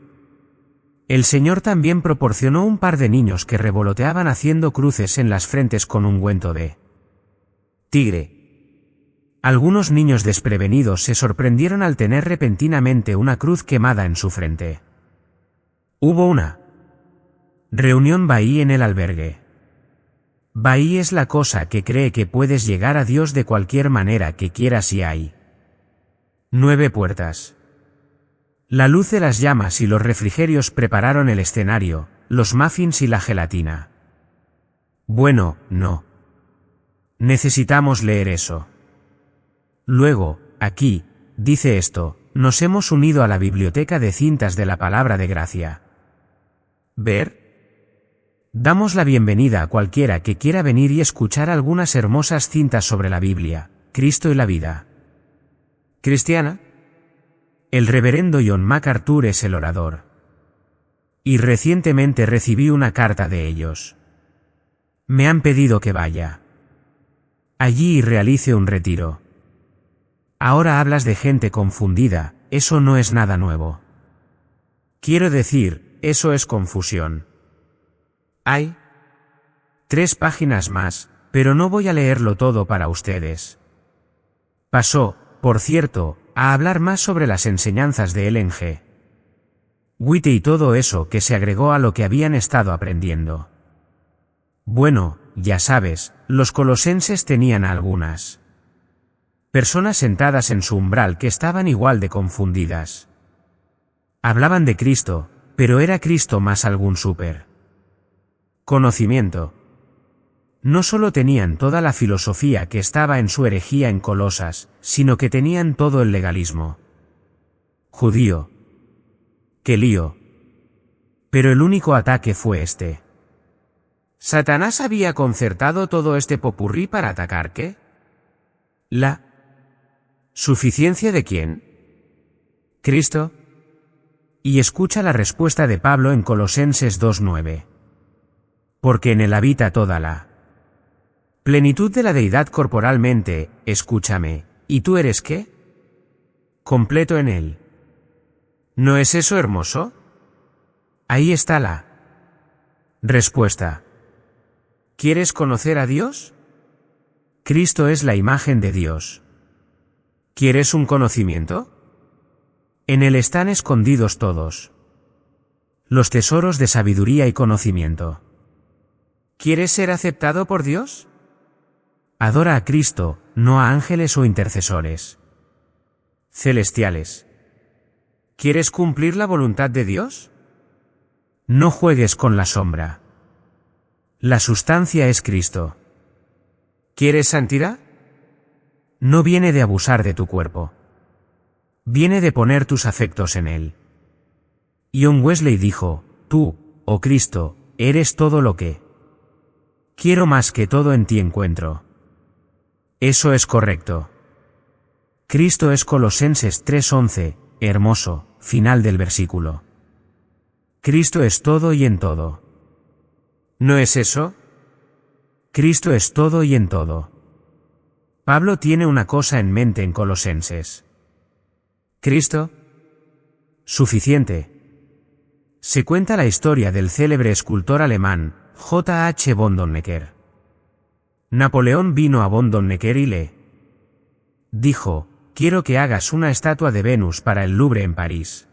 A: El Señor también proporcionó un par de niños que revoloteaban haciendo cruces en las frentes con ungüento de tigre. Algunos niños desprevenidos se sorprendieron al tener repentinamente una cruz quemada en su frente. Hubo una reunión Bahí en el albergue. Bahí es la cosa que cree que puedes llegar a Dios de cualquier manera que quieras y hay 9 puertas. La luz de las llamas y los refrigerios prepararon el escenario, los muffins y la gelatina. Bueno, no. Necesitamos leer eso. Luego, aquí, dice esto, nos hemos unido a la biblioteca de cintas de la palabra de gracia. Damos la bienvenida a cualquiera que quiera venir y escuchar algunas hermosas cintas sobre la Biblia, Cristo y la vida cristiana. El reverendo John MacArthur es el orador. Y recientemente recibí una carta de ellos. Me han pedido que vaya allí y realice un retiro. Ahora hablas de gente confundida, eso no es nada nuevo. Quiero decir, eso es confusión. Hay 3 páginas más, pero no voy a leerlo todo para ustedes. Pasó, por cierto, a hablar más sobre las enseñanzas de Ellen G. White y todo eso que se agregó a lo que habían estado aprendiendo. Bueno, ya sabes, los colosenses tenían algunas personas sentadas en su umbral que estaban igual de confundidas. Hablaban de Cristo, pero era Cristo más algún súper conocimiento. No solo tenían toda la filosofía que estaba en su herejía en Colosas, sino que tenían todo el legalismo judío. ¡Qué lío! Pero el único ataque fue este. ¿Satanás había concertado todo este popurrí para atacar qué? ¿La suficiencia de quién? ¿Cristo? Y escucha la respuesta de Pablo en Colosenses 2:9. Porque en él habita toda la plenitud de la deidad corporalmente, escúchame, ¿y tú eres qué? Completo en él. ¿No es eso hermoso? Ahí está la respuesta. ¿Quieres conocer a Dios? Cristo es la imagen de Dios. ¿Quieres un conocimiento? En él están escondidos todos los tesoros de sabiduría y conocimiento. ¿Quieres ser aceptado por Dios? Adora a Cristo, no a ángeles o intercesores celestiales. ¿Quieres cumplir la voluntad de Dios? No juegues con la sombra. La sustancia es Cristo. ¿Quieres santidad? No viene de abusar de tu cuerpo. Viene de poner tus afectos en él. John Wesley dijo, tú, oh Cristo, eres todo lo que quiero, más que todo en ti encuentro. Eso es correcto. Cristo es Colosenses 3:11, hermoso, final del versículo. Cristo es todo y en todo. ¿No es eso? Cristo es todo y en todo. Pablo tiene una cosa en mente en Colosenses. ¿Cristo? Suficiente. Se cuenta la historia del célebre escultor alemán, J.H. Bondonnecker. Napoleón vino a Bondonnecker y le dijo, quiero que hagas una estatua de Venus para el Louvre en París.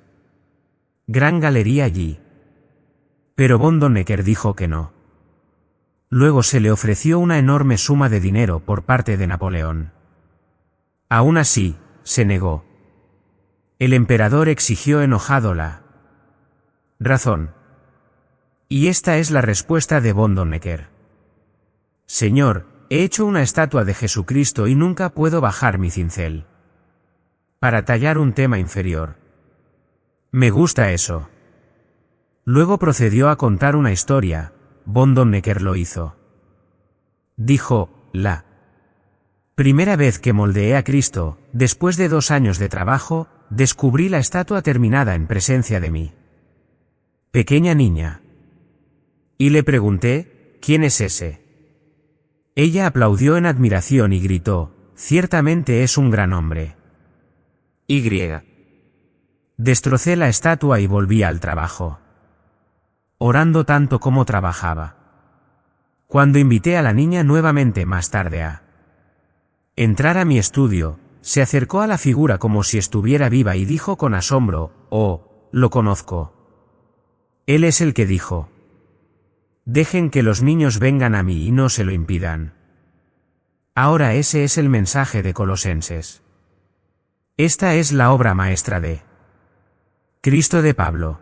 A: Gran galería allí. Pero Bondonnecker dijo que no. Luego se le ofreció una enorme suma de dinero por parte de Napoleón. Aún así, se negó. El emperador exigió enojado la razón. Y esta es la respuesta de Bondonnecker. Señor, he hecho una estatua de Jesucristo y nunca puedo bajar mi cincel para tallar un tema inferior. Me gusta eso. Luego procedió a contar una historia. Bondonnecker lo hizo. Dijo, la primera vez que moldeé a Cristo, después de 2 años de trabajo, descubrí la estatua terminada en presencia de mi pequeña niña. Y le pregunté, ¿quién es ese? Ella aplaudió en admiración y gritó, ciertamente es un gran hombre. Y. Destrocé la estatua y volví al trabajo. Orando tanto como trabajaba. Cuando invité a la niña nuevamente más tarde a entrar a mi estudio, se acercó a la figura como si estuviera viva y dijo con asombro, oh, lo conozco. Él es el que dijo, dejen que los niños vengan a mí y no se lo impidan. Ahora ese es el mensaje de Colosenses. Esta es la obra maestra de Cristo de Pablo.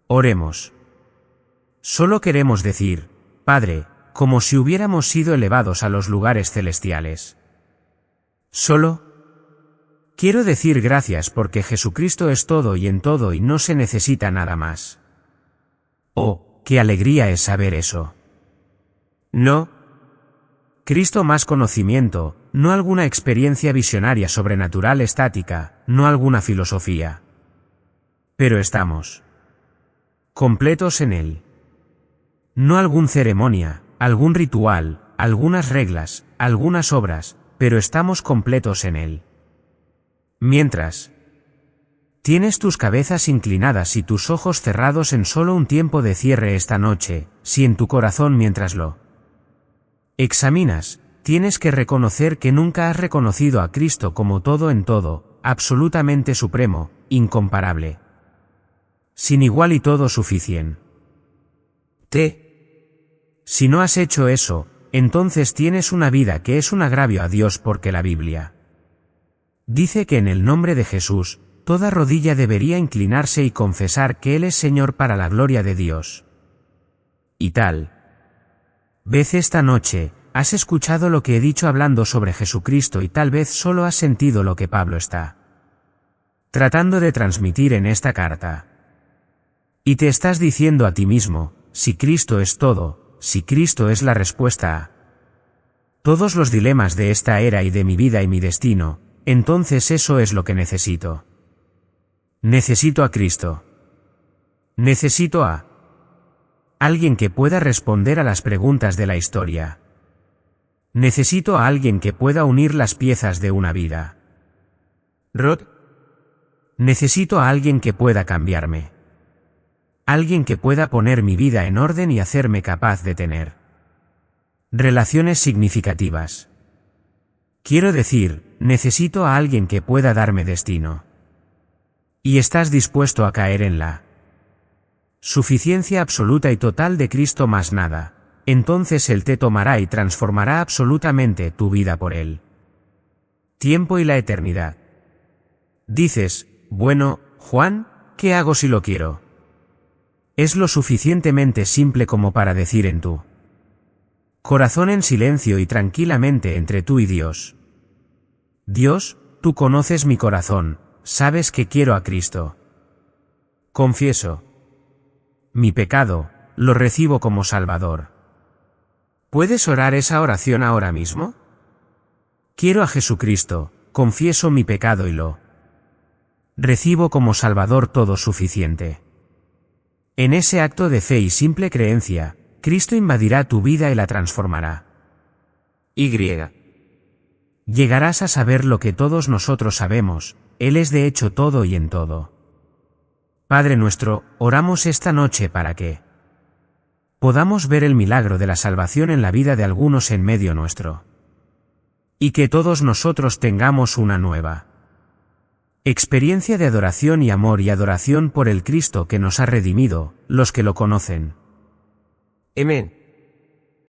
A: Oremos. Solo queremos decir, Padre, como si hubiéramos sido elevados a los lugares celestiales. Solo Quiero decir gracias porque Jesucristo es todo y en todo y no se necesita nada más. Oh, qué alegría es saber eso. No. Cristo más conocimiento, no alguna experiencia visionaria sobrenatural estática, no alguna filosofía. Pero estamos completos en Él. No algún ceremonia, algún ritual, algunas reglas, algunas obras, pero estamos completos en Él. Mientras tienes tus cabezas inclinadas y tus ojos cerrados en solo un tiempo de cierre esta noche, si en tu corazón mientras lo examinas, tienes que reconocer que nunca has reconocido a Cristo como todo en todo, absolutamente supremo, incomparable, sin igual y todo suficiente. Si no has hecho eso, entonces tienes una vida que es un agravio a Dios porque la Biblia dice que en el nombre de Jesús, toda rodilla debería inclinarse y confesar que Él es Señor para la gloria de Dios. Y tal vez esta noche, has escuchado lo que he dicho hablando sobre Jesucristo y tal vez solo has sentido lo que Pablo está tratando de transmitir en esta carta. Y te estás diciendo a ti mismo, si Cristo es todo, si Cristo es la respuesta a todos los dilemas de esta era y de mi vida y mi destino, entonces eso es lo que necesito. Necesito a Cristo. Necesito a alguien que pueda responder a las preguntas de la historia. Necesito a alguien que pueda unir las piezas de una vida. Rod. Necesito a alguien que pueda cambiarme. Alguien que pueda poner mi vida en orden y hacerme capaz de tener relaciones significativas. Quiero decir, necesito a alguien que pueda darme destino. Y estás dispuesto a caer en la suficiencia absoluta y total de Cristo más nada, entonces Él te tomará y transformará absolutamente tu vida por Él. Tiempo y la eternidad. Dices, bueno, Juan, ¿qué hago si lo quiero? Es lo suficientemente simple como para decir en tu corazón en silencio y tranquilamente entre tú y Dios. Dios, tú conoces mi corazón, sabes que quiero a Cristo. Confieso mi pecado, lo recibo como Salvador. ¿Puedes orar esa oración ahora mismo? Quiero a Jesucristo, confieso mi pecado y lo recibo como Salvador todo suficiente. En ese acto de fe y simple creencia, Cristo invadirá tu vida y la transformará. Llegarás a saber lo que todos nosotros sabemos, Él es de hecho todo y en todo. Padre nuestro, oramos esta noche para que podamos ver el milagro de la salvación en la vida de algunos en medio nuestro. Y que todos nosotros tengamos una nueva experiencia de adoración y amor y adoración por el Cristo que nos ha redimido, los que lo conocen. Amén.